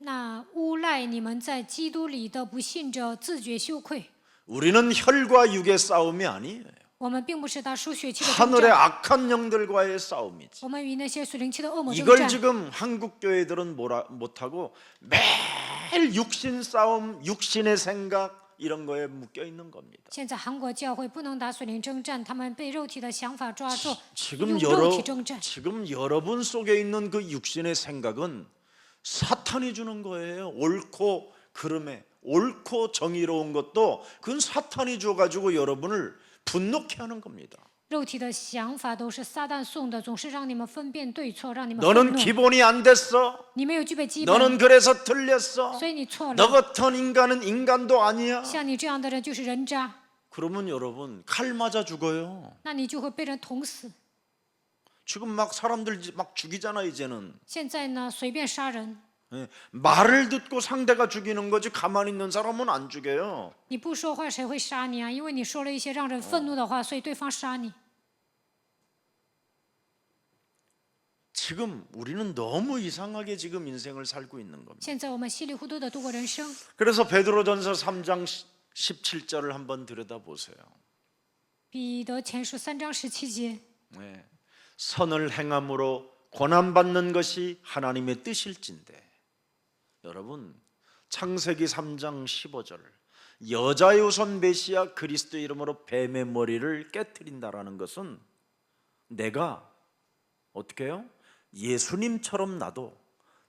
B: 那诬赖你们在基督里的不信者自觉羞愧。
A: 우리는 혈과 육의 싸움이 아니에요.
B: 我们并不是打属血气的征
A: 하늘의
B: 战，
A: 악한 영들과의 싸움이지.
B: 我们与那些属灵气的恶魔征
A: 이걸
B: 战。
A: 지금 한국 교회들은 못하고 매일 육신 싸움, 육신의 생각 이런 거에 묶여 있는 겁니다.
B: 现在韩国教会不能打属灵征战，他们被肉体的想法抓住，
A: 지금
B: 用肉体征战。
A: 지금 여러분 속에 있는 그 육신의 생각은 사탄이 주는 거예요. 옳고 그름에 옳고 정의로운 것도 그건 사탄이 줘가지고 여러분을 분노케 하는 겁니다.
B: 肉体的想法都是撒旦送的，总是让你们分辨对错，让你们愤
A: 너는
B: 怒。
A: 기본이 안 됐어.
B: 你没有具备基本，
A: 너는 그래서 틀렸어.
B: 所以你错
A: 너
B: 了。
A: 같은 인간은 인간도 아니야.
B: 像你这样的人就是人渣，
A: 그러면 여러분 칼 맞아 죽어요.
B: 那你就会被人捅死。
A: 지금 막 사람들 막 죽이잖아 이제는.
B: 现在呢，随便杀人，
A: 말을 듣고 상대가 죽이는 거지 가만히 있는 사람은 안 죽여요.
B: 你不说话谁会杀你啊？因为你说了一些让人愤怒的话，所以对方杀你。
A: 지금 우리는 너무 이상하게 지금 인생을 살고 있는 겁니다.
B: 现在我们稀里糊涂的度过人生。
A: 그래서 베드로전서 3장 17절을 한번 들여다보세요.
B: 彼得前书3章17节，
A: 선을 행함으로 고난받는 것이 하나님의 뜻일진데. 여러분 창세기 3장 15절 여자의 우선 메시아 그리스도 이름으로 뱀의 머리를 깨트린다라는 것은 내가 어떻게 해요? 예수님처럼 나도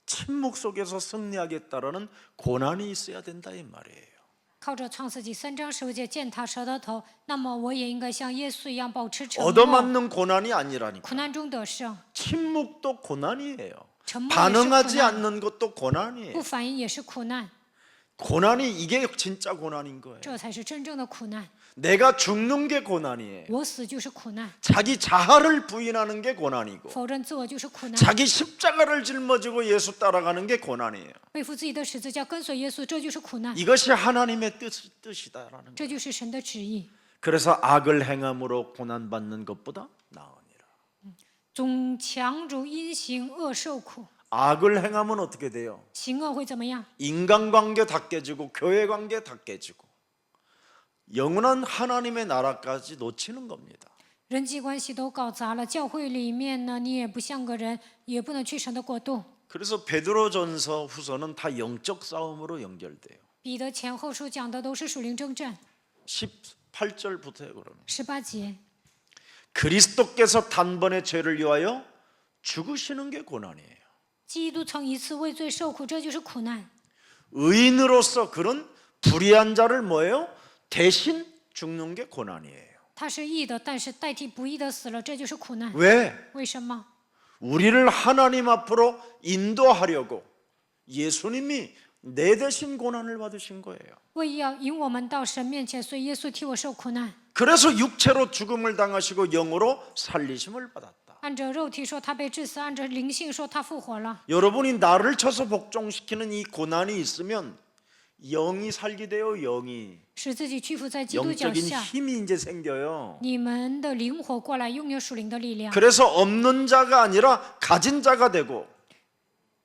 A: 침묵 속에서 승리하겠다라는 고난이 있어야 된다 이 말이에요.
B: 靠着创世纪3章15节践踏蛇的头，那么我也应该像耶稣一样保持沉默。
A: 얻어맞는 고난이 아니라니까.
B: 苦难中得胜，
A: 침묵도 고난이에요.
B: 沉默也是苦
A: 반응하지
B: 难，
A: 않는 것도 고난이에요.
B: 不反应也是苦难，
A: 고난이 이게 진짜 고난인 거예요.
B: 这才是真正的苦难。
A: 내가 죽는 게 고난이에요.
B: 我死就是苦难，
A: 자기 자아를 부인하는 게 고난이고
B: 否认自我就是苦难，
A: 자기 십자가를 짊어지고 예수 따라가는 게 고난이에요.
B: 背负自己的十字架跟随耶稣，这就是苦难，
A: 이것이 하나님의 뜻이다라는 거예요.
B: 这就是神的旨意。
A: 그래서 악을 행함으로 고난받는 것보다 나으니라.
B: 总强如因行恶受苦，
A: 악을 행하면 어떻게 돼요?
B: 行恶会怎么样？
A: 인간관계 다 깨지고 교회관계 다 깨지고 영원한 하나님의 나라까지 놓치는 겁니다.
B: 人际关系都搞砸了，教会里面呢，你也不像个人，也不能去神的国度。
A: 그래서 베드로전서 후서는 다 영적 싸움으로 연결돼요.
B: 彼得前后书讲的都是属灵征战。
A: 18절부터요. 그러면
B: 18节，
A: 그리스도께서 단번에 죄를 위하여 죽으시는 게 고난이에요.
B: 基督曾一次为罪受苦，这就是苦难。
A: 의인으로서 그런 불의한 자를 뭐예요? 대신 죽는 게 고난이에요.
B: 他是义的，但是代替不义的死了，这就是苦难。
A: 왜?
B: 为什么？
A: 우리를 하나님 앞으로 인도하려고 예수님이 내 대신 고난을 받으신 거예요.
B: 为要引我们到神面前，所以耶稣替我受苦难。
A: 그래서 육체로 죽음을 당하시고 영으로 살리심을 받았다.
B: 按着肉体说他被致死，按着灵性说他复活了。
A: 여러분이 나를 쳐서 복종시키는 이 고난이 있으면 영이 살게 돼요. 영이
B: 使自己屈服在基督脚
A: 영적인
B: 下，
A: 힘이 이제 생겨요.
B: 你们的灵活过来，拥有属灵的力量。
A: 그래서 없는 자가 아니라 가진 자가 되고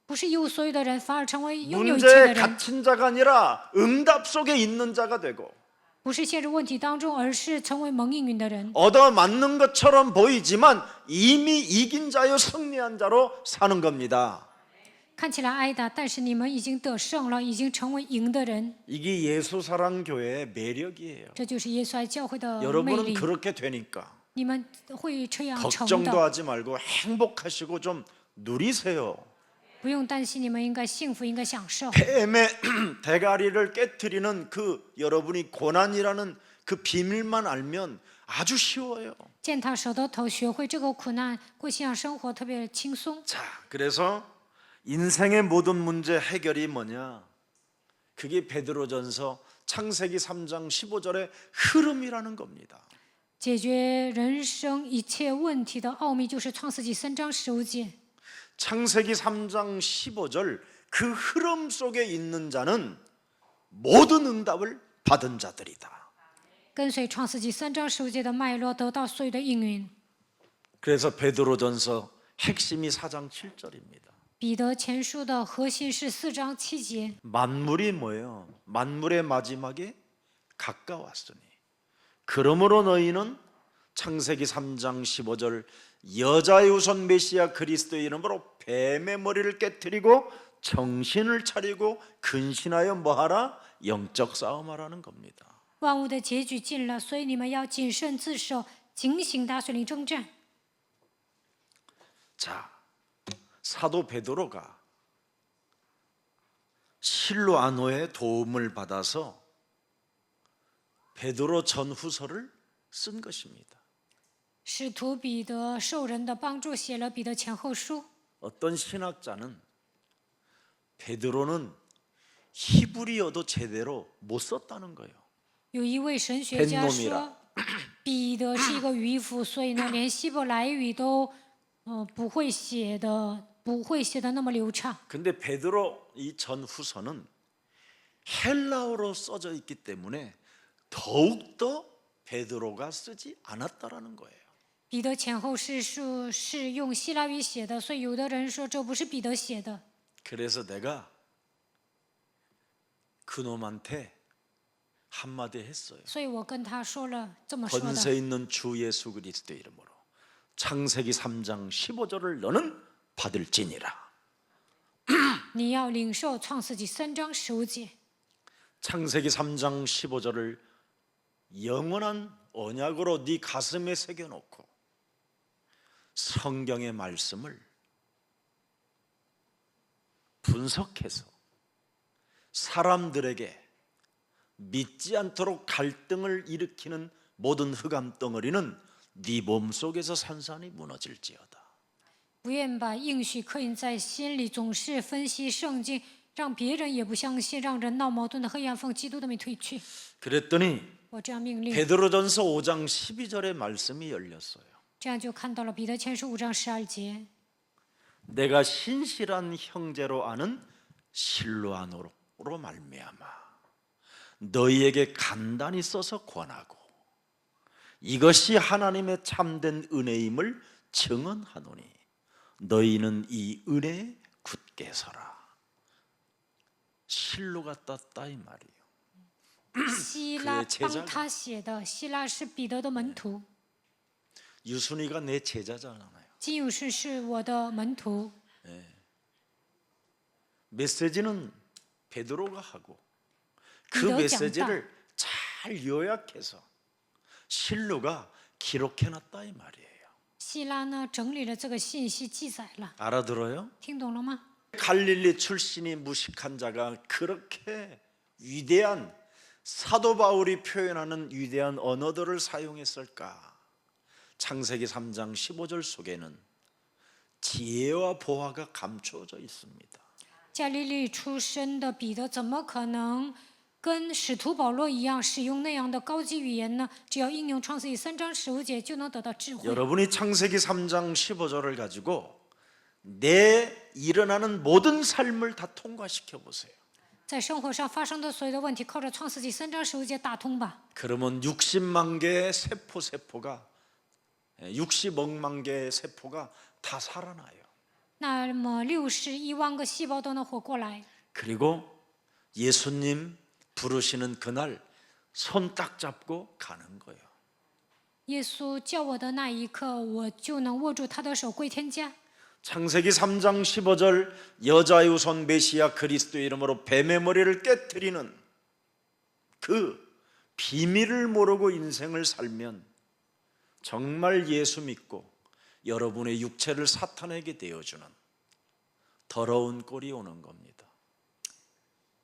B: 不是一无所有的人，反而成为拥有一切
A: 문제에
B: 的人。
A: 갇힌 자가 아니라 응답 속에 있는 자가 되고
B: 不是陷入问题当中，而是成为蒙应允的人。
A: 얻어맞는 것처럼 보이지만 이미 이긴 자요 승리한 자로 사는 겁니다.
B: 看起来挨打，但是你们已经得胜了，已经成为赢的人。
A: 이게 예수사랑교회의 매력이에요.
B: 这就是耶稣爱教会的魅
A: 여러분은
B: 力。
A: 그렇게 되니까
B: 你们会这样成
A: 걱정도
B: 的，
A: 하지 말고 행복하시고 좀 누리세요.
B: 不用担心，你们应该幸福，应该享受。
A: 뱀의 대가리를 깨트리는 그 여러분이 고난이라는 그 비밀만 알면 아주 쉬워요.
B: 践踏蛇的头，学会这个苦难，过信仰生活特别轻松。
A: 자, 그래서 인생의 모든 문제 해결이 뭐냐? 그게 베드로전서 창세기 3장 15절의 흐름이라는 겁니다.
B: 解决人生一切问题的奥秘，就是创世纪3章15节。
A: 창세기 3장 15절 그 흐름 속에 있는 자는 모든 응답을 받은 자들이다.
B: 跟随创世纪3章15节的脉络，得到所有的应允。
A: 그래서 베드로전서 핵심이 4장 7절입니다.
B: 彼得前书的核心是4章7节。
A: 만물이 뭐예요? 만물의 마지막에 가까웠으니 그러므로 너희는 창세기 3장 15절 여자의 우선 메시아 그리스도의 이름으로 뱀의 머리를 깨트리고 정신을 차리고 근신하여 뭐하라? 영적 싸움하라는 겁니다.
B: 万物的结局近了，所以你们要谨慎自守，警醒打属灵征战。
A: 자, 사도 베드로가 실로아노의 도움을 받아서 베드로 전후서를 쓴 것입니다.
B: 使徒彼得受人的帮助，写了彼得前后书。
A: 어떤 신학자는 베드로는 히브리어도 제대로 못 썼다는 거예요.
B: 有一位神学家
A: 뱀놈이라
B: 说，彼得是一个渔夫，所以呢，连希伯来语都不会写的那么流畅。
A: 근데 베드로 이 전후서는 헬라어로 써져 있기 때문에 더욱더 베드로가 쓰지 않았다라는 거예요.
B: 彼得前后世书是用希腊语写的，所以有的人说这不是彼得写的。
A: 그래서 내가 그놈한테 한마디 했어요.
B: 所以我跟他说了这么说
A: 권세
B: 的：
A: 있는 주 예수 그리스도 이름으로 창세기 3장 15절을 너는 받을지니라.
B: 你要领受创世纪3章15节。
A: 창세기 3장 15절을 영원한 언약으로 네 가슴에 새겨놓고 성경의 말씀을 분석해서 사람들에게 믿지 않도록 갈등을 일으키는 모든 흑암 덩어리는 네 몸속에서 산산이 무너질지어다.
B: 不愿把应许刻印在心里，总是分析圣经，让别人也不相信，让人闹矛盾的黑暗奉基督的名退去。
A: 그랬더니
B: 我这样命令，
A: 베드로전서 5장 12절의 말씀이 열렸어요.
B: 这样就看到了彼得前书5章12节。
A: 내가 신실한 형제로 아는 실로아노로 말미암아 너희에게 간단히 써서 권하고 이것이 하나님의 참된 은혜임을 증언하노니 너희는 이 은혜에 굳게 서라. 실로가 떴다 이 말이에요.
B: 希拉帮他写的，希拉是彼得的门徒，
A: 유순이가 내 제자잖아요.
B: 金勇士是我的门徒，
A: 메시지는 베드로가 하고 그
B: 베드로
A: 메시지를 잘 요약해서 실로가 기록해놨다 이 말이에요.
B: 希拉呢整理了这个信息，记载了，
A: 알아들어요?
B: 听懂了吗？
A: 갈릴리 출신이 무식한 자가 그렇게 위대한 사도 바울이 표현하는 위대한 언어들을 사용했을까? 창세기 3장 15절 속에는 지혜와 보화가 감추어져 있습니다.
B: 加利利出身的彼得怎么可能跟使徒保罗一样使用那样的高级语言呢？只要应用创世纪3章15节，就能得到智慧。
A: 여러분이 창세기 3장 15절을 가지고 내 일어나는 모든 삶을 다 통과시켜 보세요.
B: 在生活上发生的所有的问题，靠着创世纪3章15节打通吧。
A: 그러면 60만 개의 세포가 60억만 개의 세포가 다 살아나요.
B: 那么61万个细胞都能活过来。
A: 그리고 예수님 부르시는 그날 손 딱 잡고 가는 거예요.
B: 耶稣叫我的那一刻，我就能握住他的手归天家。
A: 창세기 3장 15절 여자의 후손 메시아 그리스도의 이름으로 뱀의 머리를 깨뜨리는 그 비밀을 모르고 인생을 살면 정말 예수 믿고 여러분의 육체를 사탄에게 내어주는 더러운 꼴이 오는 겁니다.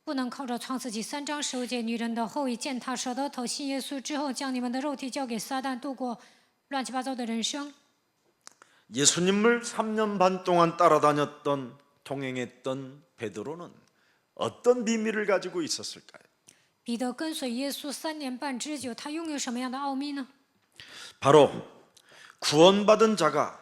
B: 不能靠着创世纪3章15节女人的后裔践踏蛇的头，信耶稣之后，将你们的肉体交给撒旦，度过乱七八糟的人生。
A: 예수님을 3년 반 동안 따라다녔던 동행했던 베드로는 어떤 비밀을 가지고 있었을까요?
B: 彼得跟随耶稣3年半之久，他拥有什么样的奥秘呢？
A: 바로 구원받은 자가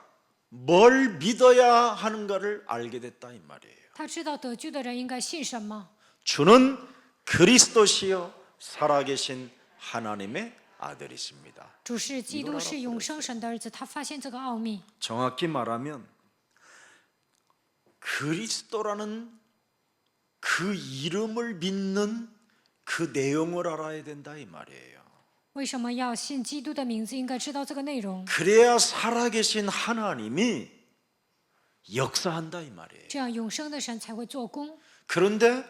A: 뭘 믿어야 하는가를 알게 됐다 이 말이에요.
B: 他知道得救的人应该信什么。
A: 주는 그리스도시요 살아계신 하나님의 아들이십니다.
B: 主是基督，是永生神的儿子。他发现这个奥秘，
A: 정확히 말하면 그리스도라는 그 이름을 믿는 그 내용을 알아야 된다 이 말이에요.
B: 为什么要信基督的名字？应该知道这个内容，
A: 그래야 살아계신 하나님이 역사한다 이 말이에요.
B: 这样永生的神才会做工。
A: 그런데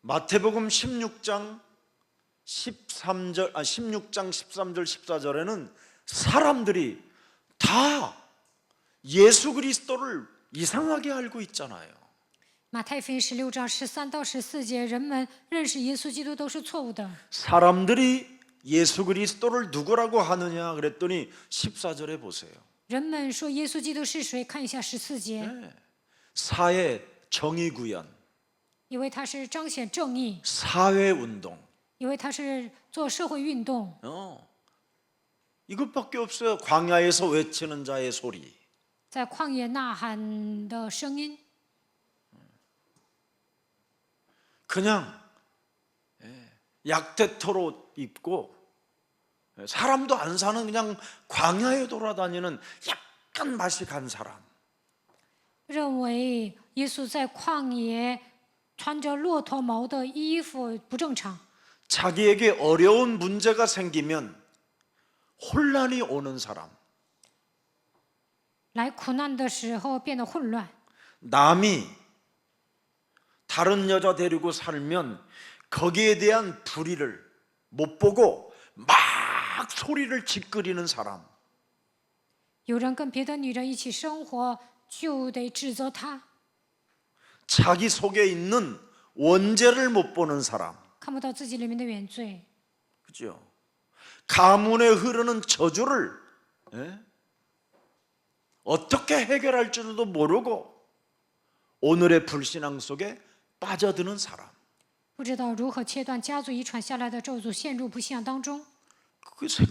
A: 마태복음 16장 13절 14절에는 사람들이 다 예수 그리스도를 이상하게 알고 있잖아요.
B: 马太福音16章13到14节，人们认识耶稣基督都是错误的。
A: 사람들이 예수 그리스도를 누구라고 하느냐 그랬더니 14절에 보세요.
B: 人们说耶稣基督是谁？看一下14节，
A: 사회 정의 구현,
B: 以为他是彰显正义，
A: 사회 운동,
B: 以为他是做社会运动，
A: 이것밖에 없어요. 광야에서 외치는 자의 소리.
B: 在旷野呐喊的声音，
A: 그냥 약대토로 입고 사람도 안 사는 그냥 광야에 돌아다니는 약간 맛이 간 사람.
B: 认为耶稣在旷野穿着骆驼毛的衣服不正常。
A: 자기에게 어려운 문제가 생기면 혼란이 오는 사람.
B: 来苦难的时候变得混乱，
A: 남이 다른 여자 데리고 살면 거기에 대한 불의를 못 보고 막 소리를 짓거리는 사람.
B: 有人跟别的女人一起生活，就得指责他，
A: 자기 속에 있는 원죄를 못 보는 사람.
B: 看不到自己里面的原罪。
A: 그죠? 가문에 흐르는 저주를 어떻게 해결할 줄도 모르고 오늘의 불신앙 속에 빠져드는 사람.
B: 不知道如何切断家族遗传下来的咒诅，陷入不信仰当中，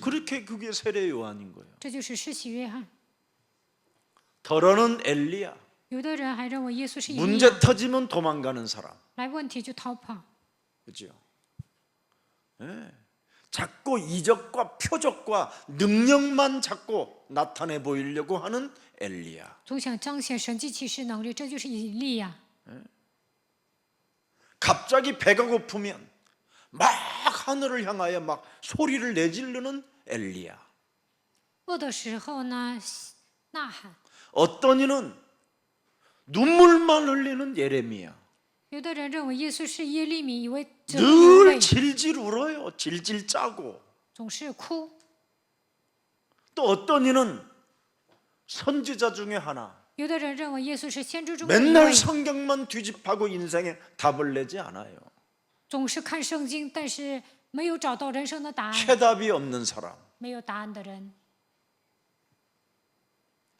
A: 그렇게 그게 세례 요한인 거예요.
B: 这就是施洗约翰。
A: 더러는 엘리야.
B: 有的人还认为耶稣是以利
A: 문제
B: 亚，
A: 터지면 도망가는 사람.
B: 来问题就逃跑，
A: 그죠? 자꾸 이적과 표적과 능력만 자꾸 나타내 보이려고 하는 엘리야.
B: 总想彰显神迹奇事能力，这就是以利亚。
A: 갑자기 배가 고프면 막 하늘을 향하여 막 소리를 내지르는 엘리야.
B: 饿的时候呢，呐喊；
A: 어떤 이는 눈물만 흘리는 예레미야.
B: 有的人认为耶稣是耶利米，以为只能流
A: 늘
B: 泪，
A: 질질 울어요. 질질 짜고.
B: 总是哭。
A: 또 어떤 이는 선지자 중에 하나.
B: 有的人认为耶稣是先知中的一位，
A: 맨날 성경만 뒤집하고 인생에 답을 내지 않아요.
B: 总是看圣经，但是没有找到人生的答案，
A: 해답이 없는 사람.
B: 没有答案的人。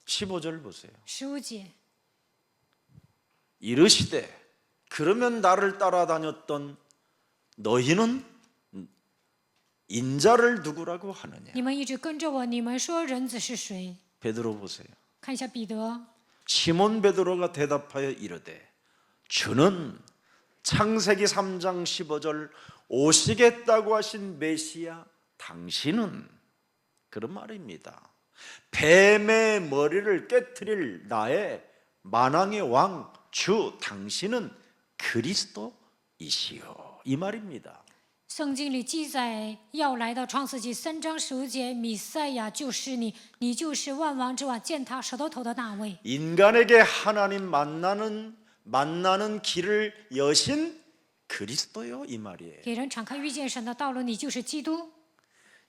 A: 15절 보세요.
B: 15节，
A: 이르시되 그러면 나를 따라다녔던 너희는 인자를 누구라고 하느냐.
B: 你们一直跟着我，你们说人子是谁？
A: 베드로 보세요.
B: 看一下彼得，
A: 시몬 베드로가 대답하여 이르되 주는 창세기 3장 15절 오시겠다고 하신 메시아 당신은 그런 말입니다. 뱀의 머리를 깨트릴 나의 만왕의 왕 주 당신은 그리스도이시요, 이 말입니다.
B: 圣经里记载，要来到创世纪3章15节，弥赛亚就是你，你就是万王之王，践踏舌头头的那位。
A: 인간에게 하나님 만나는 길을 여신 그리스도요, 이 말이에요.
B: 给人敞开遇见神的道路，你就是基督。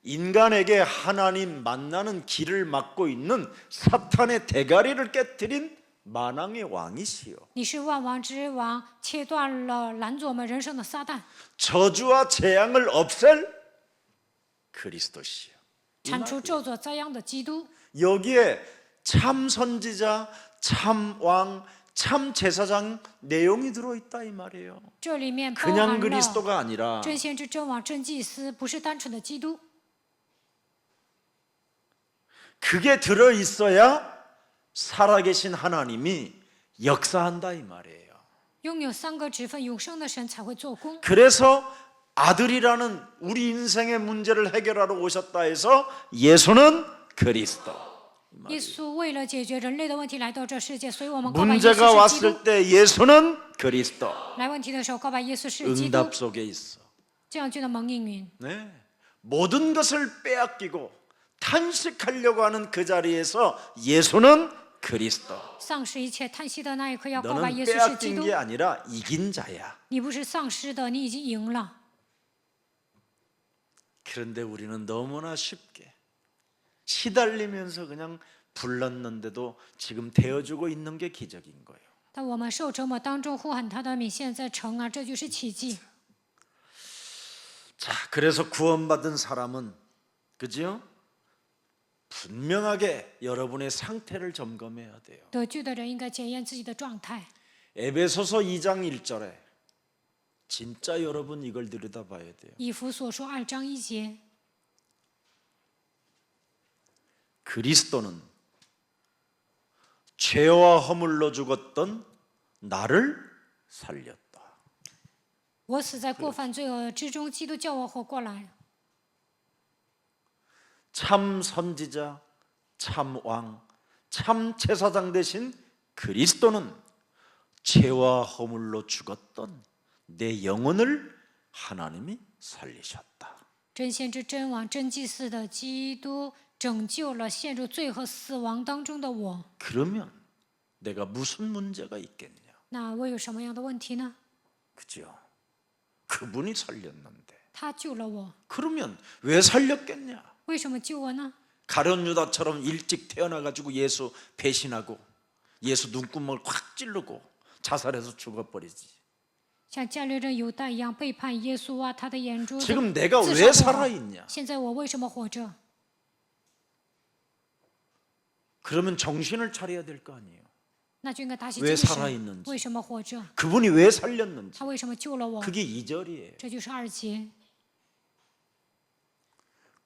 A: 인간에게 하나님 만나는 길을 막고 있는 사탄의 대가리를 깨뜨린 만왕의 왕이시요,
B: 你是万王之王，切断了拦阻我们人生的撒旦，
A: 저주와 재앙을 없앨 그리스도시요.
B: 铲除咒诅灾殃的基督。
A: 여기에 참 선지자, 참 왕, 참 제사장 내용이 들어있다, 이 말이에요.
B: 这里面包
A: 그냥
B: 含了
A: 그리스도가 아니라
B: 真先知、真王、真祭司，不是单纯的基督。
A: 그게 들어있어야 살아계신 하나님이 역사한다, 이 말이에요.
B: 拥有3个职分，永生的神才会做工。
A: 그래서 아들이라는 우리 인생의 문제를 해결하러 오셨다 해서 예수는 그리스도.
B: 耶稣为了解决人类的问题来到这世界，所以我们告白耶稣
A: 문제가
B: 是基督。
A: 왔을 때 예수는 그리스도.
B: 来问题的时候，告白耶稣是基督，
A: 응답 속에 있어.
B: 这样就能蒙应允。
A: 네. 모든 것을 빼앗기고 탄식하려고 하는 그 자리에서 예수는 그리스도.
B: 丧失一切叹息的那一刻，要告白
A: 너는
B: 耶稣是基
A: 빼앗긴
B: 督。
A: 게 아니라 이긴 자야.
B: 你不是丧失的，你已经赢了。
A: 그런데 우리는 너무나 쉽게 시달리면서 그냥 불렀는데도 지금 되어주고 있는 게 기적인 거예요.
B: 但我们受折磨当中呼喊他的名，现在成啊，这就是奇迹。
A: 자, 그래서 구원받은 사람은, 그죠? 분명하게 여러분의 상태를 점검해야 돼요.
B: 得救的人应该检验自己的状态。
A: 에베소서 2장 1절에 진짜 여러분 이걸 들여다봐야 돼요.
B: 以弗所书2章1节，
A: 그리스도는 죄와 허물로 죽었던 나를 살렸다.
B: 我死在过犯罪恶之中，基督叫我活过来。
A: 참 선지자, 참 왕, 참 제사장 되신 그리스도는 죄와 허물로 죽었던 내 영혼을 하나님이 살리셨다.
B: 真先知、真王、真祭司的基督拯救了陷入罪和死亡当中的我。
A: 그러면 내가 무슨 문제가 있겠냐?
B: 那我有什么样的问题呢？
A: 그죠? 그분이 살렸는데.
B: 他救了我，
A: 그러면 왜 살렸겠냐?
B: 为什么救我呢？
A: 가룟 유다처럼 일찍 태어나가지고 예수 배신하고 예수 눈구멍을 확 찌르고 자살해서 죽어버리지.
B: 像加略人犹大一样背叛耶稣啊，他的眼珠子
A: 지금 내가
B: 自
A: 왜
B: 杀过
A: 살아있냐?
B: 现在我为什么活着？
A: 그러면 정신을 차려야 될 거 아니에요.
B: 那就应该打起
A: 왜
B: 精
A: 살아
B: 神。
A: 있는지
B: 为什么活着？
A: 그분이 왜 살렸는지.
B: 他为什么救了我？
A: 그게 2절이에요.
B: 这就是2节。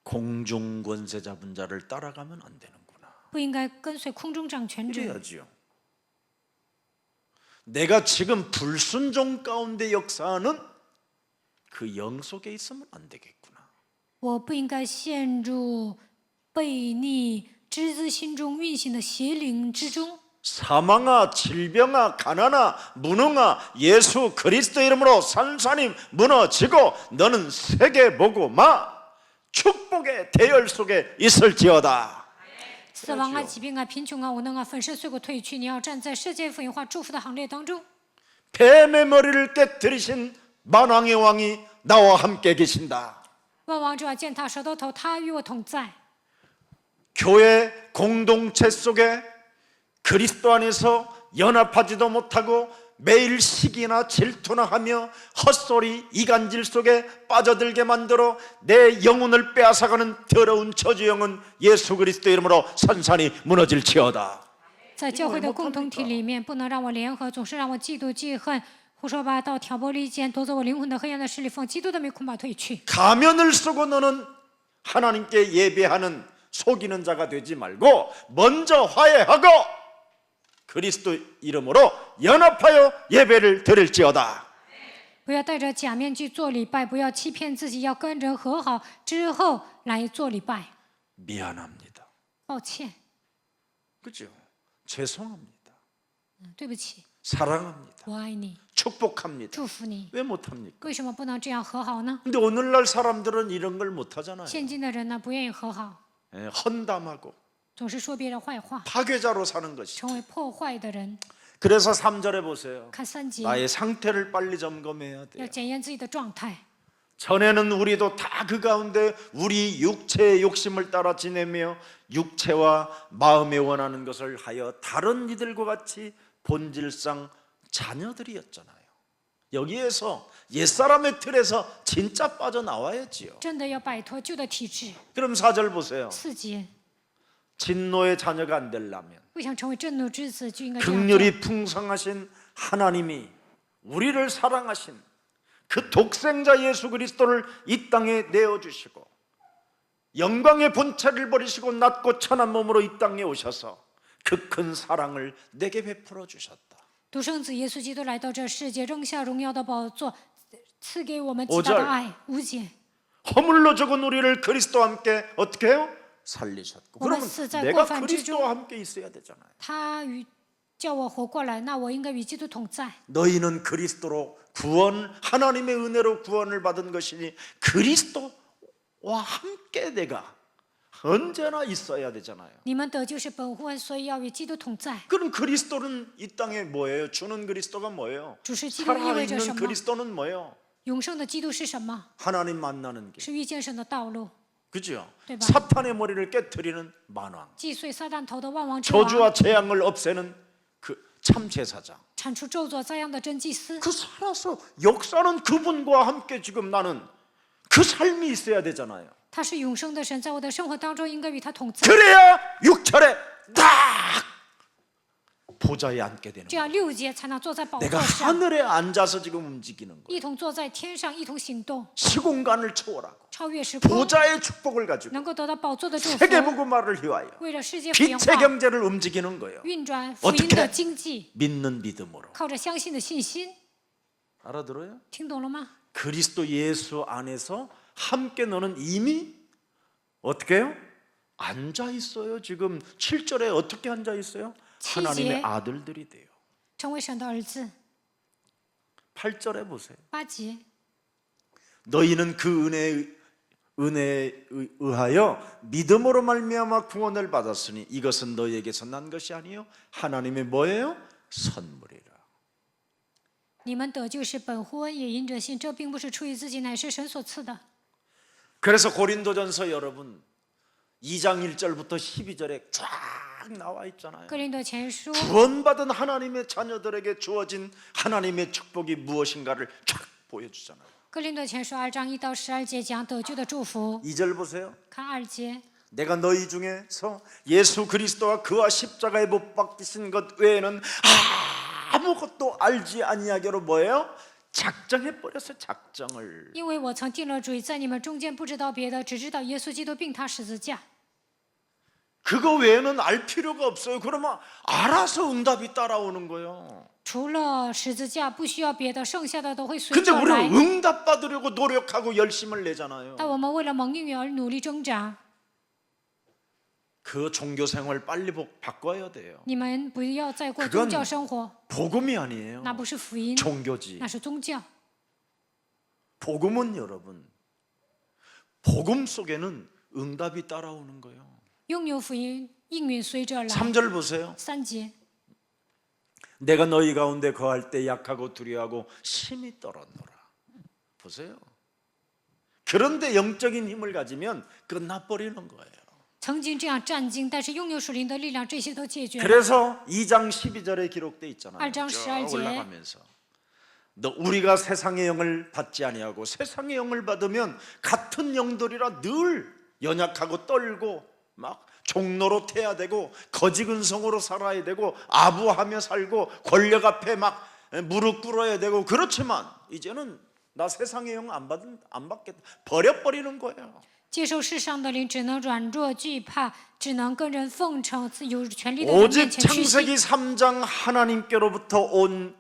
A: 공중 권세 잡은 자를 따라가면 안 되는구나.
B: 不应该跟随空中掌权者。
A: 이래야지요. 내가 지금 불순종 가운데 역사하는 그 영 속에 있으면 안 되겠구나.
B: 我不应该陷入悖逆之子心中运行的邪灵之中。
A: 사망아, 질병아, 가난아, 무능아, 예수 그리스도 이름으로 산산이 무너지고 너는 세계 보고 마 축복의 대열 속에 있을지어다.
B: 死亡啊、疾病啊、贫穷啊、无能啊、粉身碎骨退去，你要站在世界福音化祝福的行列当中。
A: 뱀의 머리를 깨뜨리신 만왕의 왕이 나와 함께 계신다.
B: 万王之王践踏舌头头，他与我同在。
A: 교회 공동체 속에 그리스도 안에서 연합하지도 못하고 매일 시기나 질투나 하며 헛소리 이간질 속에 빠져들게 만들어 내 영혼을 빼앗아가는 더러운 저주 영은 예수 그리스도 이름으로 산산이 무너질지어다.
B: 在教会的共同体里面，不能让我联合，总是让我嫉妒记恨，胡说八道，挑拨离间，夺走我灵魂的黑暗的势力，奉基督的名恐怕退去。
A: 가면을 쓰고 너는 하나님께 예배하는 속이는 자가 되지 말고 먼저 화해하고 그리스도 이름으로 연합하여 예배를 드릴지어다.
B: 不要戴着假面具做礼拜，不要欺骗自己，要跟人和好之后来做礼拜。
A: 미안합니다.
B: 抱歉，
A: 그죠? 죄송합니다.
B: 对不起，
A: 사랑합니다.
B: 我爱你，
A: 축복합니다.
B: 祝福你。
A: 왜 못합니까?
B: 为什么不能这样和好呢？
A: 근데 오늘날 사람들은 이런 걸 못하잖아요.
B: 现今的人呢，不愿意和好，
A: 예, 헌담하고
B: 总是说别人坏话，
A: 파괴자로 사는 것이.
B: 成为破坏的人。
A: 그래서 3절에 보세요.
B: 看3节，
A: 나의 상태를 빨리 점검해야 돼요.
B: 要检验自己的状态。
A: 전에는 우리도 다 그 가운데 우리 육체의 욕심을 따라 지내며 육체와 마음에 원하는 것을 하여 다른 이들과 같이 본질상 자녀들이었잖아요. 여기에서 옛사람의 틀에서 진짜 빠져나와야지요.
B: 真的要摆脱旧的体质。
A: 그럼 4절 보세요.
B: 4节，
A: 진노의 자녀가 안 되려면
B: 不想成为震怒之子，就应该这样做。
A: 긍휼이 풍성하신 하나님이 우리를 사랑하신 그 독생자 예수 그리스도를 이 땅에 내어주시고 영광의 본체를 버리시고 낮고 천한 몸으로 이 땅에 오셔서 그 큰 사랑을 내게 베풀어 주셨다.
B: 独生子耶稣基督来到这世界，扔下荣耀的宝座，赐给我们极
A: 5절
B: 大的爱。5节，
A: 허물로 죽은 우리를 그리스도와 함께 어떻게 해요? 살리셨고. 그러면
B: 오늘 쓰자
A: 내가
B: 고판
A: 그리스도와 함께 있어야 되잖아요.
B: 他与叫我活过来，那我应该与基督同在。
A: 너희는 그리스도로 구원, 하나님의 은혜로 구원을 받은 것이니 그리스도와 함께 내가 언제나 있어야 되잖아요.
B: 你们得救是本乎恩，所以要与基督同在。
A: 그럼 그리스도는 이 땅에 뭐예요? 주는 그리스도가 뭐예요?
B: 主是基督意味着什
A: 살아있는
B: 么？
A: 그리스도는 뭐예요?
B: 永生的基督是什么？
A: 하나님 만나는 길.
B: 是遇见神的道路，
A: 그죠?
B: 네, 봐.
A: 사탄의 머리를 깨트리는 만왕.
B: 击碎撒旦头的万王之王，
A: 저주와 재앙을 없애는 그 참 제사장.
B: 铲除咒诅灾殃的真祭司。
A: 그 살아서 역사는 그분과 함께 지금 나는 그 삶이 있어야 되잖아요.
B: 他是永生的神，在我的生活当中应该与他同在，
A: 그래야 6절에 딱 보좌에 앉게 되는
B: 这
A: 거예요.
B: 样6节才能坐在宝
A: 내가
B: 座上，
A: 하늘에 앉아서 지금 움직이는 거예요.
B: 一同坐在天上，一同行动，
A: 시공간을 초월하고
B: 超越时空，
A: 보좌의 축복을 가지고
B: 能够得到宝座的祝福，
A: 세계복음화를 위하여
B: 为了世界福音
A: 빛의
B: 化
A: 경제를 움직이는 거예요.
B: 运转福音的经济，
A: 믿는 믿음으로.
B: 靠着相信的信心，
A: 알아들어요?
B: 听懂了吗？
A: 그리스도 예수 안에서 함께 너는 이미 어떻게 해요? 앉아 있어요. 지금 7절에 어떻게 앉아 있어요? 하나님의 아들들이 돼요.
B: 成为神的儿子。
A: 8절에 보세요.
B: 8节，
A: 너희는 그 은혜에 의하여 믿음으로 말미암아 구원을 받았으니 이것은 너희에게서 난 것이 아니요 하나님의 뭐예요? 선물이라.
B: 你们得救是本乎恩，也因着信，这并不是出于自己，乃是神所赐的。
A: 그래서 고린도전서 여러분 2장 1절부터 12절에 쫙 나와 있잖아요.
B: 哥林多前书
A: 구원받은 하나님의 자녀들에게 주어진 하나님의 축복이 무엇인가를 쫙 보여주잖아요.
B: 哥林多前书2章1到12节讲得救的祝福。
A: 2절 보세요.
B: 看2节，
A: 내가 너희 중에서 예수 그리스도와 그와 십자가에 못 박히신 것 외에는 아무것도 알지 아니하기로 뭐예요? 작정해 버렸어요. 작정을.
B: 因为我曾定了主意，在你们中间不知道别的，只知道耶稣基督并他十字架。
A: 그거 외에는 알 필요가 없어요. 그러면 알아서 응답이 따라오는 거예요.
B: 除了十字架，不需要别的，剩下的都会随
A: 근데
B: 着而来
A: 우리는 。 응답 받으려고 노력하고 열심을 내잖아요.
B: 但我们为了蒙应允而努力挣扎。
A: 그 종교 생활 빨리 바꿔야 돼요.
B: 你们不要再过
A: 그건
B: 宗教生活，
A: 복음이 아니에요.
B: 那不是福音，
A: 종교지.
B: 那是宗教。
A: 복음은 여러분, 복음 속에는 응답이 따라오는 거예요.
B: 拥有福音，应允随着而来。
A: 3절 보세요.
B: 3节，
A: 내가 너희 가운데 거할 때 약하고 두려워하고 심히 떨었노라. 보세요. 그런데 영적인 힘을 가지면 끝나버리는 거예요.
B: 曾经这样战兢，但是拥有属灵的力量，这些都解决了。
A: 그래서 2장 12절에 기록돼 있잖아요.
B: 2장 12 절.
A: 올라가면서 우리가 세상의 영을 받지 아니하고 세상의 영을 받으면 같은 영들이라 늘 연약하고 떨고 막 종로로 태야 되고 거지 근성으로 살아야 되고 아부하며 살고 권력 앞에 막 무릎 꿇어야 되고 그렇지만 이제는 나 세상의 영 안 받겠다 버려버리는 거예요.
B: 接受世上的灵，只能软弱惧怕，只能跟人奉承，有权力的人面
A: 오직
B: 前屈膝。
A: 창세기 3장 하나님께로부터 온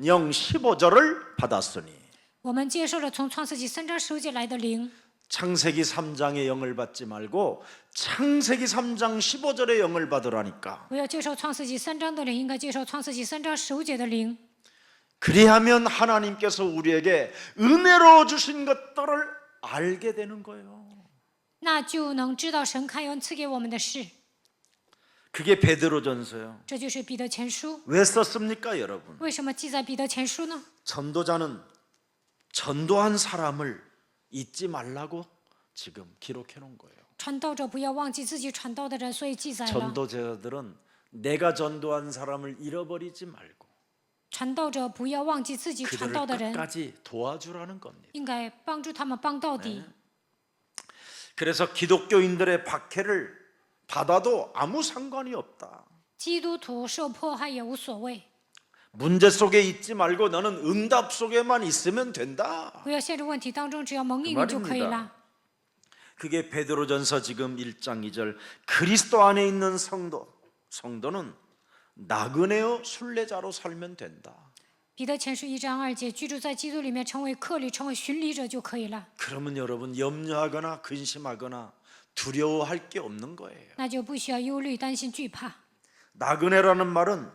A: 영 15절을 받았으니
B: 我们接受了从创世纪3章15节来的灵，
A: 창세기 3장의 영을 받지 말고 창세기 3장 15절의 영을 받으라니까.
B: 不要接受创世纪3章的灵，应该接受创世纪3章15节的灵。
A: 그리하면 하나님께서 우리에게 은혜로 주신 것들을 알게 되는 거예요.
B: 那就能知道神开恩赐给我们的事。
A: 그게 베드로전서요.
B: 这就是彼得前书。
A: 왜 썼습니까, 여러분?
B: 为什么记在彼得前书呢？
A: 전도자는 전도한 사람을 잊지 말라고 지금 기록해 놓은 거예요.
B: 传道者不要忘记自己传道的人，所以记载了。
A: 전도자들은 내가 전도한 사람을 잃어버리지 말고
B: 传道者不要忘记自己传道
A: 그들을
B: 的人，
A: 끝까지 도와주라는 겁니다.
B: 应该帮助他们帮到底。
A: 그래서 기독교인들의 박해를 받아도 아무 상관이 없다.
B: 基督徒受迫害也无所谓，
A: 문제 속에 있지 말고 너는 응답 속에만 있으면 된다.
B: 不要陷入问题当中，只要蒙应允就可以了。
A: 그게 베드로전서 지금 1장 2절. 그리스도 안에 있는 성도는 나그네요 순례자로 살면 된다.
B: 彼得前书1章2节，居住在基督里面，成为客旅，成为巡礼者就可以了。
A: 그러면 여러분 염려하거나 근심하거나 두려워할 게 없는 거예요.
B: 那就不需要忧虑、担心、惧怕。
A: 나그네라는 말은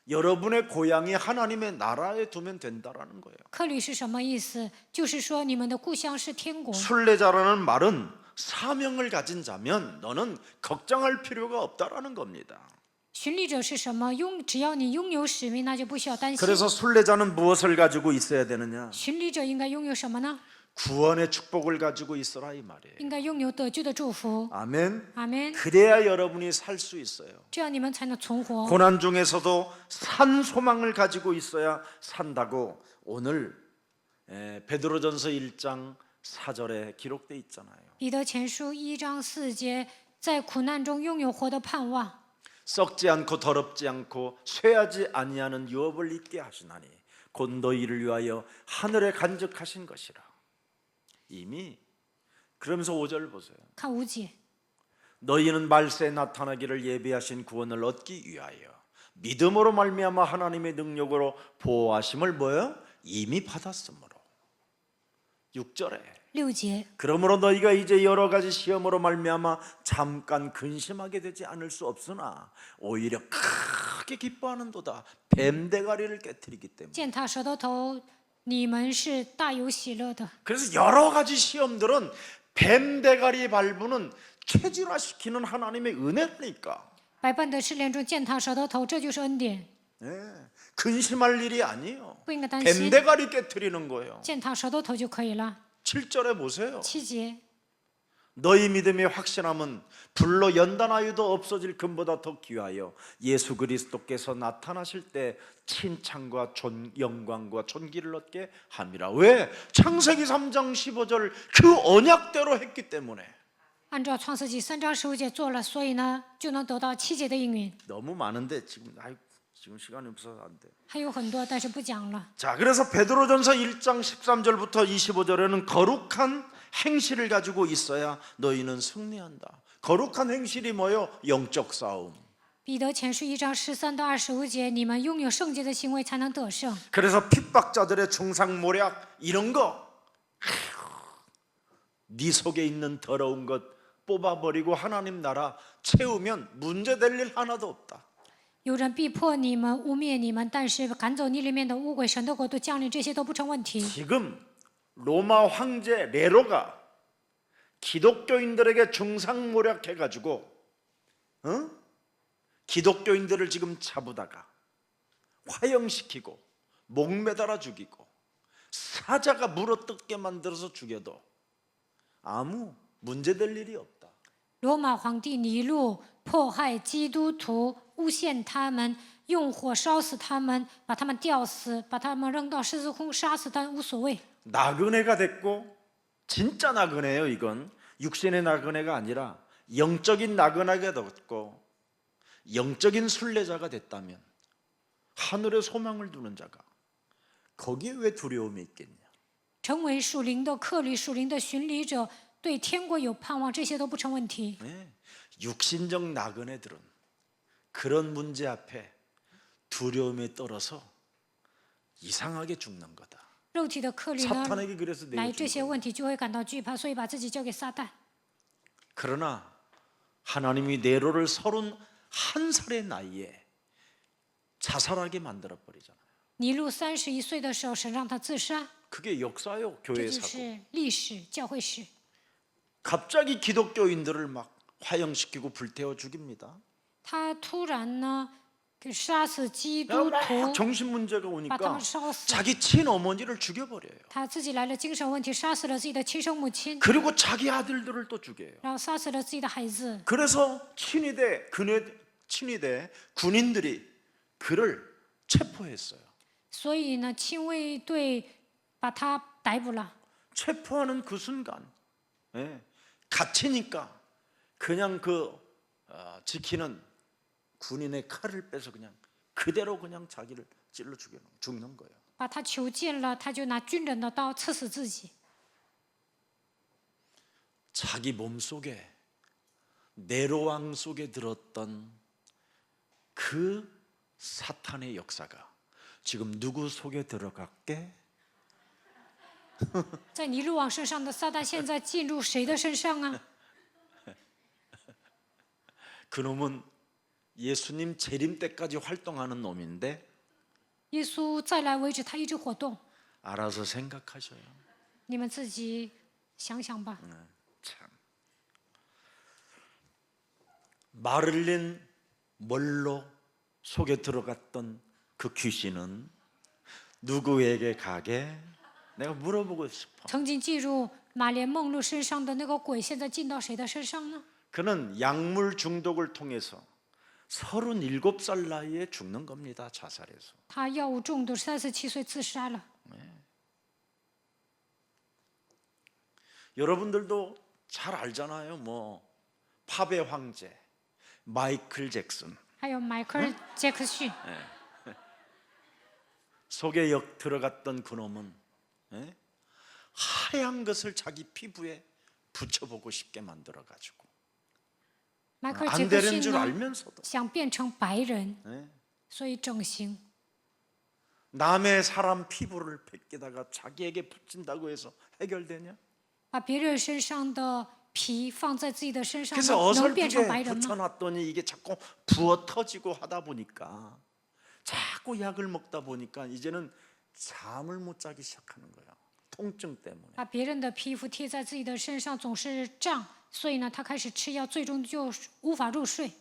A: 여러분의 고향이 하나님의 나라에 두면 된다라는 거예요.
B: 客旅是什么意思？就是说你们的故乡是天国。
A: 순례자라는 말은 사명을 가진 자면 너는 걱정할 필요가 없다라는 겁니다.
B: 巡礼者是什么？只要你拥有使命，那就不需要担心。
A: 그래서 순례자는 무엇을 가지고 있어야 되느냐?
B: 巡礼者应该拥有什么呢？
A: 구원의 축복을 가지고 있어라 이 말이에요.
B: 应该拥有得救的祝福。
A: 아멘.
B: 阿门。
A: 그래야 여러분이 살 수 있어요.
B: 这样你们才能存活。
A: 고난 중에서도 산 소망을 가지고 있어야 산다고 오늘 베드로전서 1장 4절에 기록돼 있잖아요.
B: 彼得前书1章4节，在苦难中拥有活的盼望。
A: 썩지 않고 더럽지 않고 쇠하지 아니하는 유업을 잊게 하시나니 곧 너희를 위하여 하늘에 간직하신 것이라. 이미 그러면서 5절 보세요.
B: 看5节，
A: 너희는 말세에 나타나기를 예비하신 구원을 얻기 위하여 믿음으로 말미암아 하나님의 능력으로 보호하심을 뭐요? 이미 받았으므로. 6절에
B: 6节，
A: 그러므로 너희가 이제 여러 가지 시험으로 말미암아 잠깐 근심하게 되지 않을 수 없으나 오히려 크게 기뻐하는도다. 뱀대가리를 깨뜨리기 때문에.
B: 践踏舌头头，你们是大有喜乐的。
A: 그래서 여러 가지 시험들은 뱀대가리 밟으는 체질화시키는 하나님의 은혜니까.
B: 百般的试炼中践踏舌头头，这就是恩典，
A: 근심할 일이 아니에요.
B: 不应该担心。
A: 뱀대가리 깨뜨리는 거예요.
B: 践踏舌头头就可以了。
A: 7절에 보세요.
B: 7节，
A: 너희 믿음의 확신함은 불로 연단하여도 없어질 금보다 더 귀하여 예수 그리스도께서 나타나실 때 칭찬과 영광과 존귀를 얻게 함이라. 왜? 창세기 3장 15절 그 언약대로 했기 때문에.
B: 按照创世纪3章15节做了，所以呢，就能得到7节的应允。
A: 너무 많은데 지금 시간이 없어서 안 돼.
B: 还有很多，但是不讲了。
A: 자, 그래서 베드로전서 1장 13절부터 25절에는 거룩한 행실을 가지고 있어야 너희는 승리한다. 거룩한 행실이 뭐요? 영적 싸움.
B: 彼得前书1章13到25节，你们拥有圣洁的行为才能得胜。
A: 그래서 핍박자들의 중상모략 이런 거, 네 속에 있는 더러운 것 뽑아버리고 하나님 나라 채우면 문제될 일 하나도 없다.
B: 有人逼迫你们、污蔑你们，但是赶走你里面的污鬼，神的国度降临，这些都不成问题。
A: 지금 로마 황제 네로가 기독교인들에게 중상모략해가지고 기독교인들을 지금 잡으다가 화형시키고 목매달아 죽이고 사자가 물어뜯게 만들어서 죽여도 아무 문제될 일이 없다.
B: 罗马皇帝尼禄迫害基督徒，诬陷他们，用火烧死他们，把他们吊死，把他们扔到狮子窟杀死，但无所谓。
A: 나그네가 됐고 진짜 나그네예요. 이건 육신의 나그네가 아니라 영적인 나그네가 됐고 영적인 순례자가 됐다면 하늘에 소망을 두는 자가 거기에 왜 두려움이 있겠냐.
B: 成为属灵的客旅、属灵的巡礼者，对天国有盼望，这些都不成问题。
A: 육신적 나그네들은 그런 문제 앞에 두려움에 떨어서 이상하게 죽는 거다.
B: 肉体的客旅呢，
A: 사탄에게 그래서
B: 来这
A: 내어준
B: 些
A: 거예요.
B: 问题就会感到惧怕，所以把自己交给撒旦。
A: 그러나 하나님이 네로를 31살의 나이에 자살하게 만들어 버리잖아요.
B: 尼禄31岁的时候，神让他自杀，
A: 그게 역사요,
B: 这
A: 교회
B: 就
A: 사고.
B: 是历史、教会史。
A: 갑자기 기독교인들을 막 화형시키고 불태워 죽입니다.
B: 他突然呢，给杀死基督
A: 막
B: 徒，
A: 정신 문제가
B: 把他
A: 오니까
B: 们烧死。
A: 자기 친어머니를 죽여버려요.
B: 他自己来了精神问题，杀死了自己的亲生母亲，
A: 그리고 자기 아들들을 또 죽여요.
B: 然后杀死了自己的孩子。
A: 그래서 친위대 군인들이 그를 체포했어요.
B: 所以呢，亲卫队把他逮捕了。
A: 체포하는 그 순간, 갇히니까 그냥 지키는 군인의 칼을 빼서 그냥 그대로 그냥 자기를 찔러 죽는 거예요.
B: 把他囚禁了，他就拿军人的刀刺死自己。
A: 자기 몸 속에 네로왕 속에 들었던 그 사탄의 역사가 지금 누구 속에 들어갔게?
B: 在尼禄王身上的撒旦现在进入谁的身上啊？
A: 그놈은 예수님 재림 때까지 활동하는 놈인데
B: 耶稣再来为止，他一直活动。
A: 알아서 생각하셔요.
B: 你们自己想想吧。
A: 참. 마를린 멀로 속에 들어갔던 그 귀신은 누구에게 가게? 내가 물어보고 싶어.
B: 曾经进入马莲梦露身上的那个鬼，现在进到谁的身上呢？
A: 그는 약물 중독을 통해서 37살 나이에 죽는 겁니다. 자살해서.
B: 他药物中毒，37岁自杀了。
A: 여러분들도 잘 알잖아요. 뭐 팝의 황제 마이클 잭슨
B: 还有迈克尔·杰克逊，
A: 속에 들어갔던 그놈은 하얀 것을 자기 피부에 붙여보고 싶게 만들어 가지고
B: 迈克尔·
A: 안
B: 杰克
A: 되는
B: 逊
A: 줄
B: 呢，
A: 알면서도
B: 想变成白人，所以整形。
A: 남의 사람 피부를 벗기다가 자기에게 붙인다고 해서 해결되냐?
B: 把别人身上的皮放在自己的身上
A: 그래서
B: 能变成白
A: 어설프게
B: 人吗？
A: 붙여놨더니 이게 자꾸 부어 터지고 하다 보니까 자꾸 약을 먹다 보니까 이제는 잠을 못 자기 시작하는 거야. 통증 때문에.
B: 把别人的皮肤贴在自己的身上总是胀，所以呢，他开始吃药，最终就无法入睡。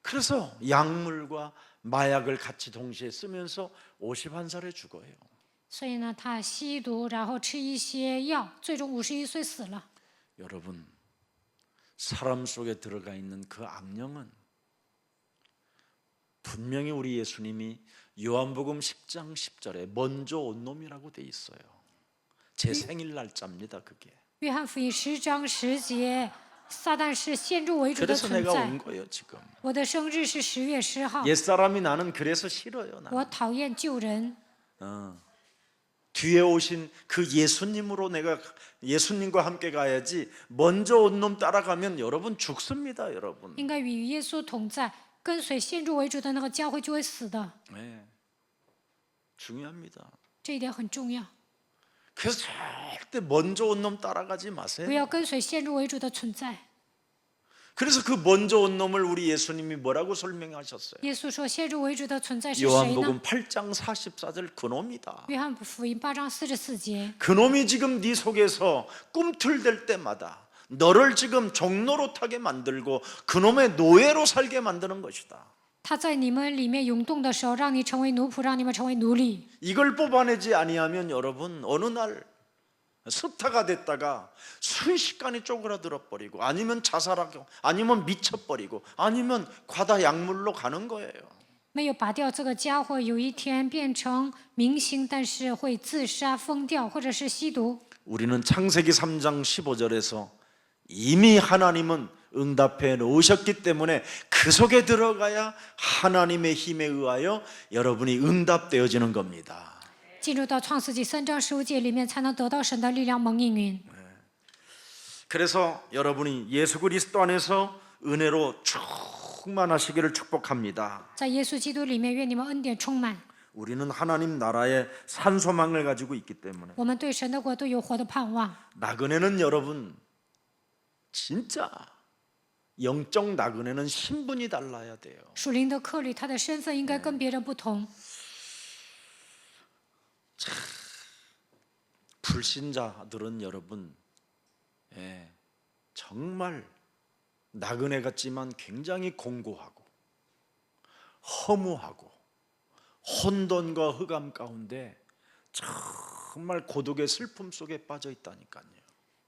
A: 그래서 약물과 마약을 같이 동시에 쓰면서 51살에 죽어요.
B: 所以呢，他吸毒，然后吃一些药，最终51岁死了。
A: 여러분, 사람 속에 들어가 있는 그 악령은 분명히 우리 예수님이 요한복음 10장 10절에 먼저 온 놈이라고 돼 있어요. 제 생일 날짜입니다, 그게.
B: 约翰福音10章10节，撒旦是先入为主的
A: 그래서
B: 存
A: 내가
B: 在
A: 온 。 거예요, 지금.
B: 我的生日是10月10号，
A: 옛사람이 나는 그래서 싫어요,
B: 我
A: 나는.
B: 讨厌旧人。
A: 뒤에 오신 그 예수님으로 내가 예수님과 함께 가야지 먼저 온 놈 따라가면 여러분 죽습니다, 여러분.
B: 应该与耶稣同在，跟随先入为主的那个教会就会死的，
A: 네, 중요합니다.
B: 这一点很重要。
A: 그래서 절대 먼저 온 놈 따라가지
B: 不
A: 마세요.
B: 要跟随先入为主的存在。
A: 그래서 그 먼저 온 놈을 우리 예수님이 뭐라고 설명하셨어요?
B: 耶稣说，先入为主的存在是谁呢？
A: 요한복음 8장 44절 그놈이다.
B: 约翰福音8章44节，
A: 그놈이 지금 네 속에서 꿈틀댈 때마다 너를 지금 종로로 타게 만들고 그놈의 노예로 살게 만드는 것이다.
B: 他在你们里面涌动的时候，让你成为奴仆，让你们成为奴隶。
A: 이걸 뽑아내지 아니하면 여러분 어느 날 스타가 됐다가 순식간에 쪼그라들어 버리고 아니면 자살하고 아니면 미쳐버리고 아니면 과다 약물로 가는 거예요.
B: 没有拔掉这个家伙，有一天变成明星，但是会自杀、疯掉，或者是吸毒。
A: 우리는 창세기 3장 15절에서 이미 하나님은 응답해 놓으셨기 때문에 그 속에 들어가야 하나님의 힘에 의하여 여러분이 응답되어지는 겁니다.
B: 进入到创世纪3章15节里面，才能得到神的力量蒙应允。
A: 그래서 여러분이 예수 그리스도 안에서 은혜로 충만하시기를 축복합니다.
B: 在耶稣基督里面，愿你们恩典充满。
A: 우리는 하나님 나라의 산소망을 가지고 있기 때문에
B: 我们对神的国度有活的盼望。
A: 나그네는 여러분 진짜 영적 나그네는 신분이 달라야 돼요.
B: 属灵的客旅，他的身份应该跟别人不同。
A: 불신자들은 여러분 정말 나그네 같지만 굉장히 공고하고 허무하고 혼돈과 흑암 가운데 정말 고독의 슬픔 속에 빠져 있다니까요.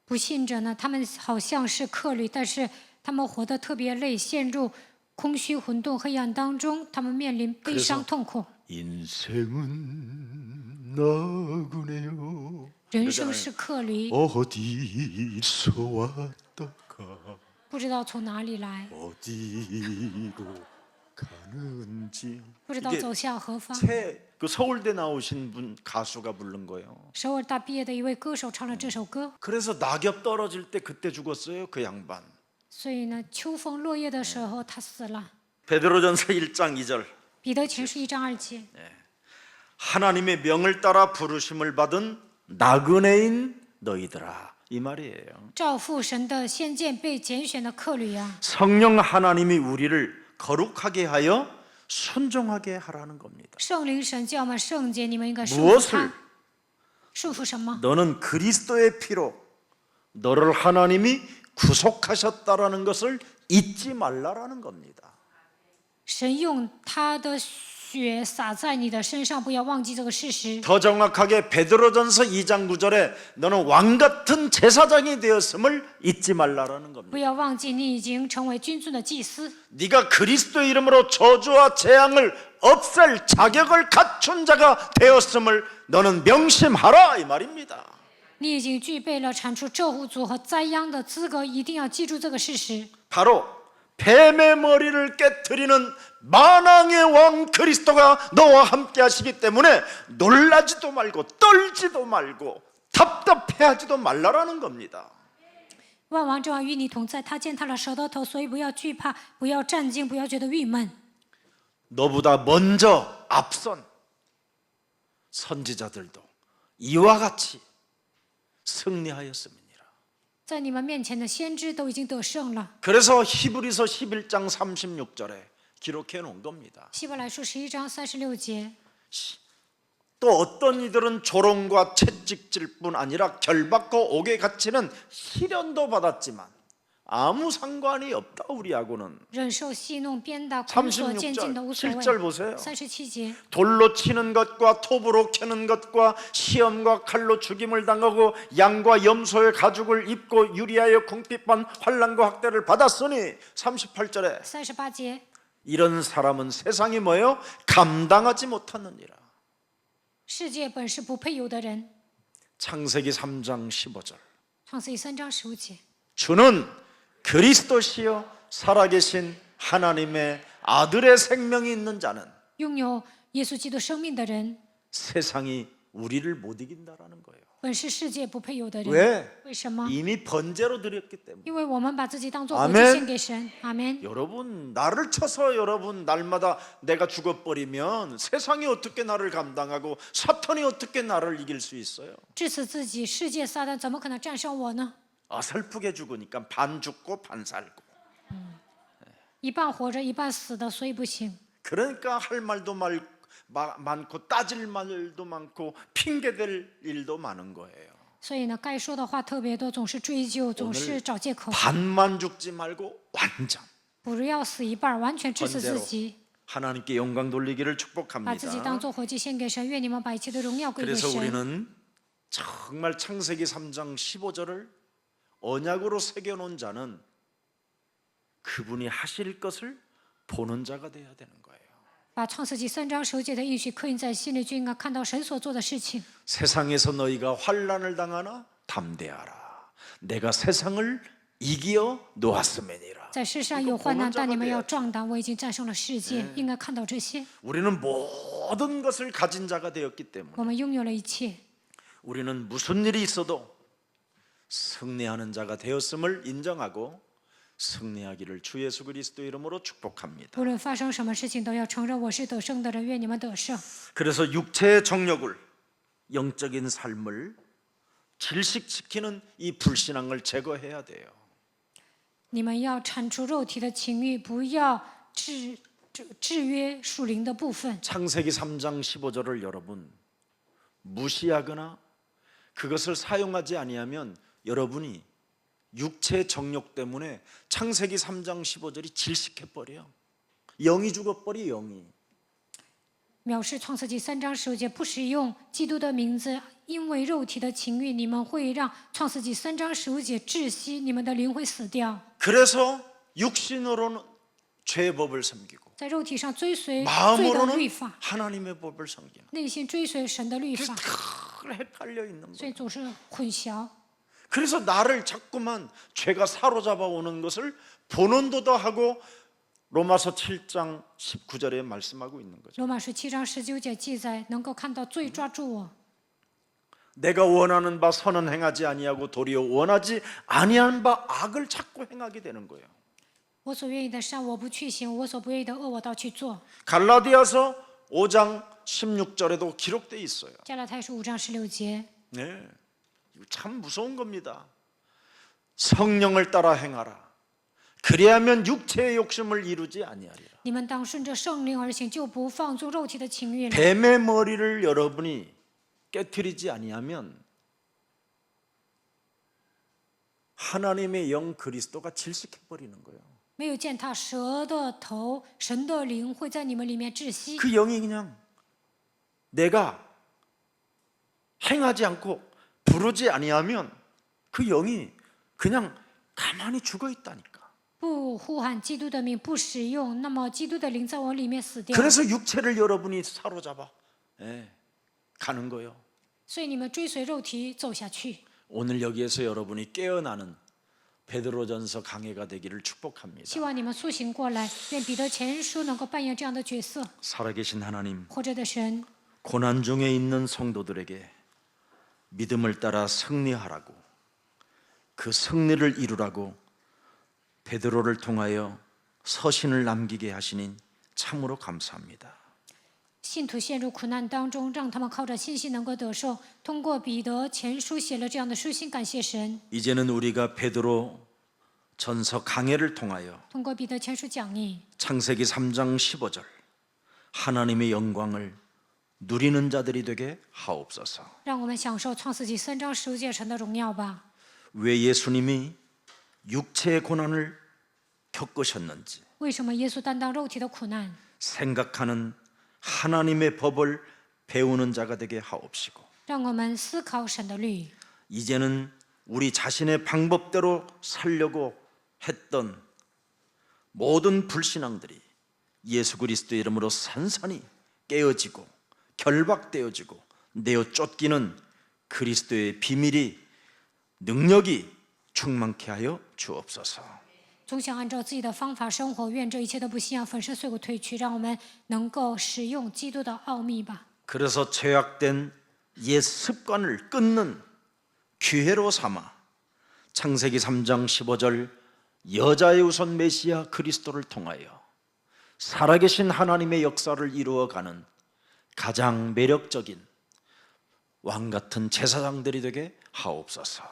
B: 不信者呢，他们好像是客旅，但是他们活得特别累，陷入空虚、混沌、黑暗当中，他们面临悲伤、痛苦。
A: 인생은 나그네요.
B: 人生是客旅，
A: 어디서 왔다가
B: 不知道从哪里来，
A: 어디로 가는지.
B: 不知道
A: 이게
B: 走向何方。
A: 그 서울대 나오신 분 가수가 부른 거예요.
B: 首尔大毕业的一位歌手唱了这首歌，
A: 그래서 낙엽 떨어질 때 그때 죽었어요. 그 양반.
B: 所以呢，秋风落叶的时候他死了。
A: 베드로전서 1장 2절.
B: 彼得前书1章2节，
A: 하나님의 명을 따라 부르심을 받은 나그네인 너희들아. 이 말이에요.
B: 照父神的先见被拣选的客旅啊，
A: 성령 하나님이 우리를 거룩하게 하여 순종하게 하라는 겁니다.
B: 圣灵神叫我们圣洁，你们应该束缚
A: 무엇을
B: 他。束缚什么？
A: 너는 그리스도의 피로 너를 하나님이 구속하셨다라는 것을 잊지 말라라는 겁니다.
B: 神用他的血洒在你的身上，不要忘记这个事实。
A: 더 정확하게 베드로전서 2장 9절에 너는 왕 같은 제사장이 되었음을 잊지 말라라는
B: 不
A: 겁니다.
B: 要忘记，你已经成为君尊的祭司。
A: 네가 그리스도의 이름으로 저주와 재앙을 없앨 자격을 갖춘 자가 되었음을 너는 명심하라 이 말입니다.
B: 你已经具备了铲除咒诅和灾殃的资格，一定要记住这个事实。
A: 바로 뱀의 머리를 깨트리는 만왕의 왕 그리스도가 너와 함께 하시기 때문에 놀라지도 말고 떨지도 말고 답답해하지도 말라라는 겁니다.
B: 万王之王与你同在，他践踏了蛇的头，所以不要惧怕，不要战惊，不要觉得郁闷。
A: 너보다 먼저 앞선 선지자들도 이와 같이 승리하였음이니라.
B: 在你们面前的先知都已经得胜了。
A: 그래서 히브리서 11장 36절에 기록해 놓은 겁니다.
B: 希伯来书11章36节，
A: 또 어떤 이들은 조롱과 채찍질 뿐 아니라 결박과 옥에 갇히는 시련도 받았지만 아무 상관이 없다 우리하고는.
B: 忍受戏弄、鞭打、捆锁、监禁的无所谓。
A: 7절 보세요.
B: 37节，
A: 돌로 치는 것과 톱으로 캐는 것과 시험과 칼로 죽임을 당하고 양과 염소의 가죽을 입고 유리하여 궁핍한 환난과 학대를 받았으니 38절에
B: 38节，
A: 이런 사람은 세상이 뭐예요? 감당하지 못하느니라.
B: 世界本是不配有的人。
A: 창세기 3장 15절.
B: 创世记3章15节，
A: 주는 그리스도시요 살아계신 하나님의 아들의 생명이 있는 자는
B: 拥有耶稣基督生命的人，
A: 세상이 우리를 못 이긴다라는 거예요.
B: 本是世界不配有的人。
A: 왜?
B: 为什么？
A: 이미 번제로 드렸기 때문에.
B: 因为我们把自己当做活祭
A: 아멘
B: 献给神。阿门。
A: 여러분 나를 쳐서 여러분 날마다 내가 죽어버리면 세상이 어떻게 나를 감당하고 사탄이 어떻게 나를 이길 수 있어요?
B: 致死自己，世界撒旦怎么可能战胜我呢？
A: 어설프게 죽으니까 반 죽고 반 살고.
B: 一半活着，一半死的，所以不行。
A: 그러니까 할 말도 많고 따질 말도 많고 핑계댈 일도 많은 거예요.
B: 所以呢，该说的话特别多，总是追究，总是找借口。
A: 반만 죽지 말고 완전
B: 不是要死一半，完全致死自
A: 번제로
B: 己，
A: 하나님께 영광 돌리기를
B: 把自己当
A: 축복합니다.
B: 做活祭献给神。愿你们把一切的荣耀归给
A: 그래서
B: 神。
A: 우리는 정말 창세기 3장 15절을 언약으로 새겨놓은 자는 그분이 하실 것을 보는 자가 돼야 되는 거예요.
B: 把创世纪3章9节的应许刻印在心里，就应该看到神所做的事情。
A: 세상에서 너희가 환난을 당하나 담대하라. 내가 세상을 이기어 놓았음이니라.
B: 在世上有患难，但你们要壮胆，我已经战胜了世界。应该看到这些，
A: 우리는 모든 것을 가진 자가 되었기 때문에
B: 我们拥有了一切。
A: 우리는 무슨 일이 있어도 승리하는 자가 되었음을 인정하고 승리하기를 주 예수 그리스도 이름으로 축복합니다.
B: 无论发生什么事情，都要承认我是得胜的人。愿你们得胜。
A: 그래서 육체의 정욕을, 영적인 삶을 질식시키는 이 불신앙을 제거해야 돼요.
B: 你们要铲除肉体的情欲，不要制约属灵的部分。
A: 창세기 3장 15절을 여러분 무시하거나 그것을 사용하지 아니하면 여러분이 육체 정욕 때문에 창세기 3장 15절이 질식해 버려요. 영이 죽어버려. 영이.
B: 藐视创世纪3章15节，不使用基督的名字，因为肉体的情欲，你们会让创世纪3章15节窒息，你们的灵会死掉。
A: 그래서 육신으로는 죄의 법을 섬기고
B: 在肉体上追随罪的律
A: 마음으로는
B: 法，
A: 하나님의 법을 섬기는.
B: 内心追随神的律法，
A: 늘 헷갈려 있는
B: 所
A: 거예요.
B: 以总是混淆。
A: 그래서 나를 자꾸만 죄가 사로잡아 오는 것을 보는도다 하고 로마서 7장 19절에 말씀하고 있는 거죠.
B: 罗马书7章19节记载，能够看到罪抓住我，
A: 내가 원하는 바 선은 행하지 아니하고 도리어 원하지 아니한 바 악을 자꾸 행하게 되는 거예요.
B: 我所愿意的善我不去行，我所不愿意的恶我倒去做。
A: 갈라디아서 5장 16절에도 기록되어 있어요.
B: 加拉太书5章16节，
A: 네, 이거 참 무서운 겁니다. 성령을 따라 행하라. 그리하면 육체의 욕심을 이루지 아니하리라.
B: 你们当顺着圣灵而行，就不放纵肉体的情欲了。
A: 뱀의 머리를 여러분이 깨트리지 아니하면 하나님의 영 그리스도가 질식해 버리는 거예요.
B: 没有践踏蛇的头，神的灵会在你们里面窒息。
A: 그 영이 그냥 내가 행하지 않고 부르지 아니하면 그 영이 그냥 가만히 죽어 있다니까.
B: 不呼喊基督的名，不使用，那么基督的灵在我里面死掉。
A: 그래서 육체를 여러분이 사로잡아 가는 거예요.
B: 所以你们追随肉体走下去。
A: 오늘 여기에서 여러분이 깨어나는 베드로전서 강해가 되기를 축복합니다.
B: 希望你们苏醒过来，愿彼得前书能够扮演这样的角色。
A: 살아계신 하나님,
B: 活着的神，
A: 고난 중에 있는 성도들에게 믿음을 따라 승리하라고, 그 승리를 이루라고 베드로를 통하여 서신을 남기게 하시니 참으로 감사합니다.
B: 信徒陷入苦难当中，让他们靠着信心能够得胜。通过彼得前书写了这样的书信，感谢神。
A: 이제는 우리가 베드로 전서 강해를 통하여
B: 通过彼得前书讲义，
A: 창세기 3장 15절 하나님의 영광을 누리는 자들이 되게 하옵소서.
B: 让我们享受创世纪3章15节神的荣耀吧。
A: 왜 예수님이 육체의 고난을 겪으셨는지
B: 为什么耶稣担当肉体的苦难？
A: 생각하는 하나님의 법을 배우는 자가 되게 하옵시고
B: 让我们思考神的律。
A: 이제는 우리 자신의 방법대로 살려고 했던 모든 불신앙들이 예수 그리스도의 이름으로 산산이 깨어지고 결박되어지고 내어 쫓기는 그리스도의 비밀이 능력이 충만케 하여 주옵소서.
B: 总想按照自己的方法生活，愿这一切都不信仰粉身碎骨退去，让我们能够使用基督的奥秘吧。
A: 그래서 죄악된 옛 습관을 끊는 기회로 삼아 창세기 3장 15절 여자의 우선 메시아 그리스도를 통하여 살아계신 하나님의 역사를 이루어가는 가장 매력적인 왕 같은 제사장들이 되게 하옵소서.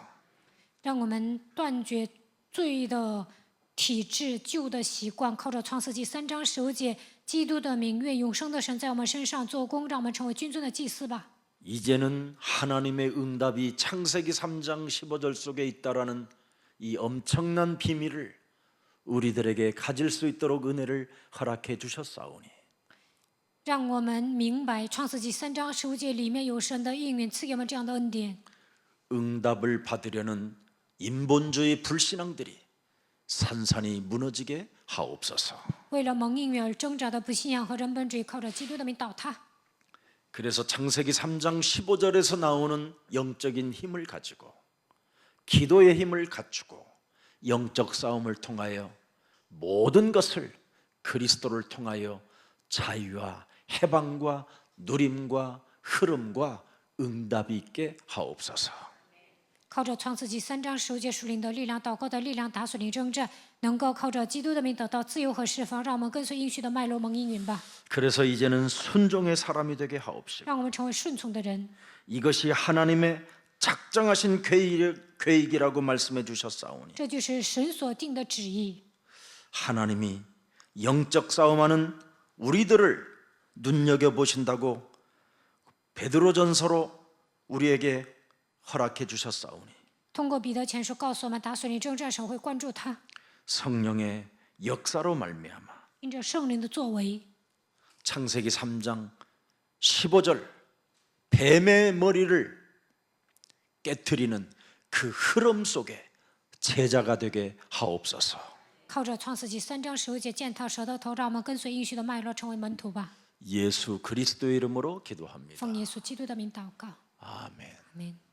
B: 让我们断绝罪的体制、旧的习惯，靠着创世纪3章15节，基督的名，愿永生的神在我们身上做工，让我们成为君尊的祭司吧。
A: 이제는 하나님의 응답이 창세기 3장 15절 속에 있다라는 이 엄청난 비밀을 우리들에게 가질 수 있도록 은혜를 허락해 주셨사오니
B: 让我们明白创世纪3章15节里面有神的应允，赐给我们这样的恩典。
A: 응답을 받으려는 인본주의 불신앙들이 산산이 무너지게 하옵소서.
B: 为了蒙应允而挣扎的不信仰和人本主义，靠着基督的名倒塌。
A: 그래서 창세기 3장 15절에서 나오는 영적인 힘을 가지고 기도의 힘을 갖추고 영적 싸움을 통하여 모든 것을 그리스도를 통하여 자유와 해방과 누림과 흐름과 응답이 있게 하옵소서.
B: 靠着创世纪3章15节属灵的力量、祷告的力量打属灵征战，能够靠着基督的名得到自由和释放。让我们跟随应许的脉络蒙应允吧，
A: 그래서 이제는 순종의 사람이 되게 하옵시고
B: 让我们成为顺从的人。
A: 이것이 하나님의 작정하신 계획이라고 말씀해 주셨사오니
B: 这就是神所定的旨意。
A: 하나님이 영적 싸움하는 우리들을 눈여겨보신다고 베드로전서로 우리에게 허락해 주셨사오니
B: 通过彼得前书告诉我们，打属灵征战神会关注他，
A: 성령의 역사로 말미암아
B: 因着圣灵的作为。
A: 창세기 3장 15절 뱀의 머리를 깨트리는 그 흐름 속에 제자가 되게 하옵소서.
B: 靠着创世纪3章15节践踏蛇的头，让我们跟随应许的脉络成为门徒吧。
A: 예수 그리스도의 이름으로 기도합니다.
B: 奉耶稣基督的名祷告，
A: 아멘.
B: 阿门。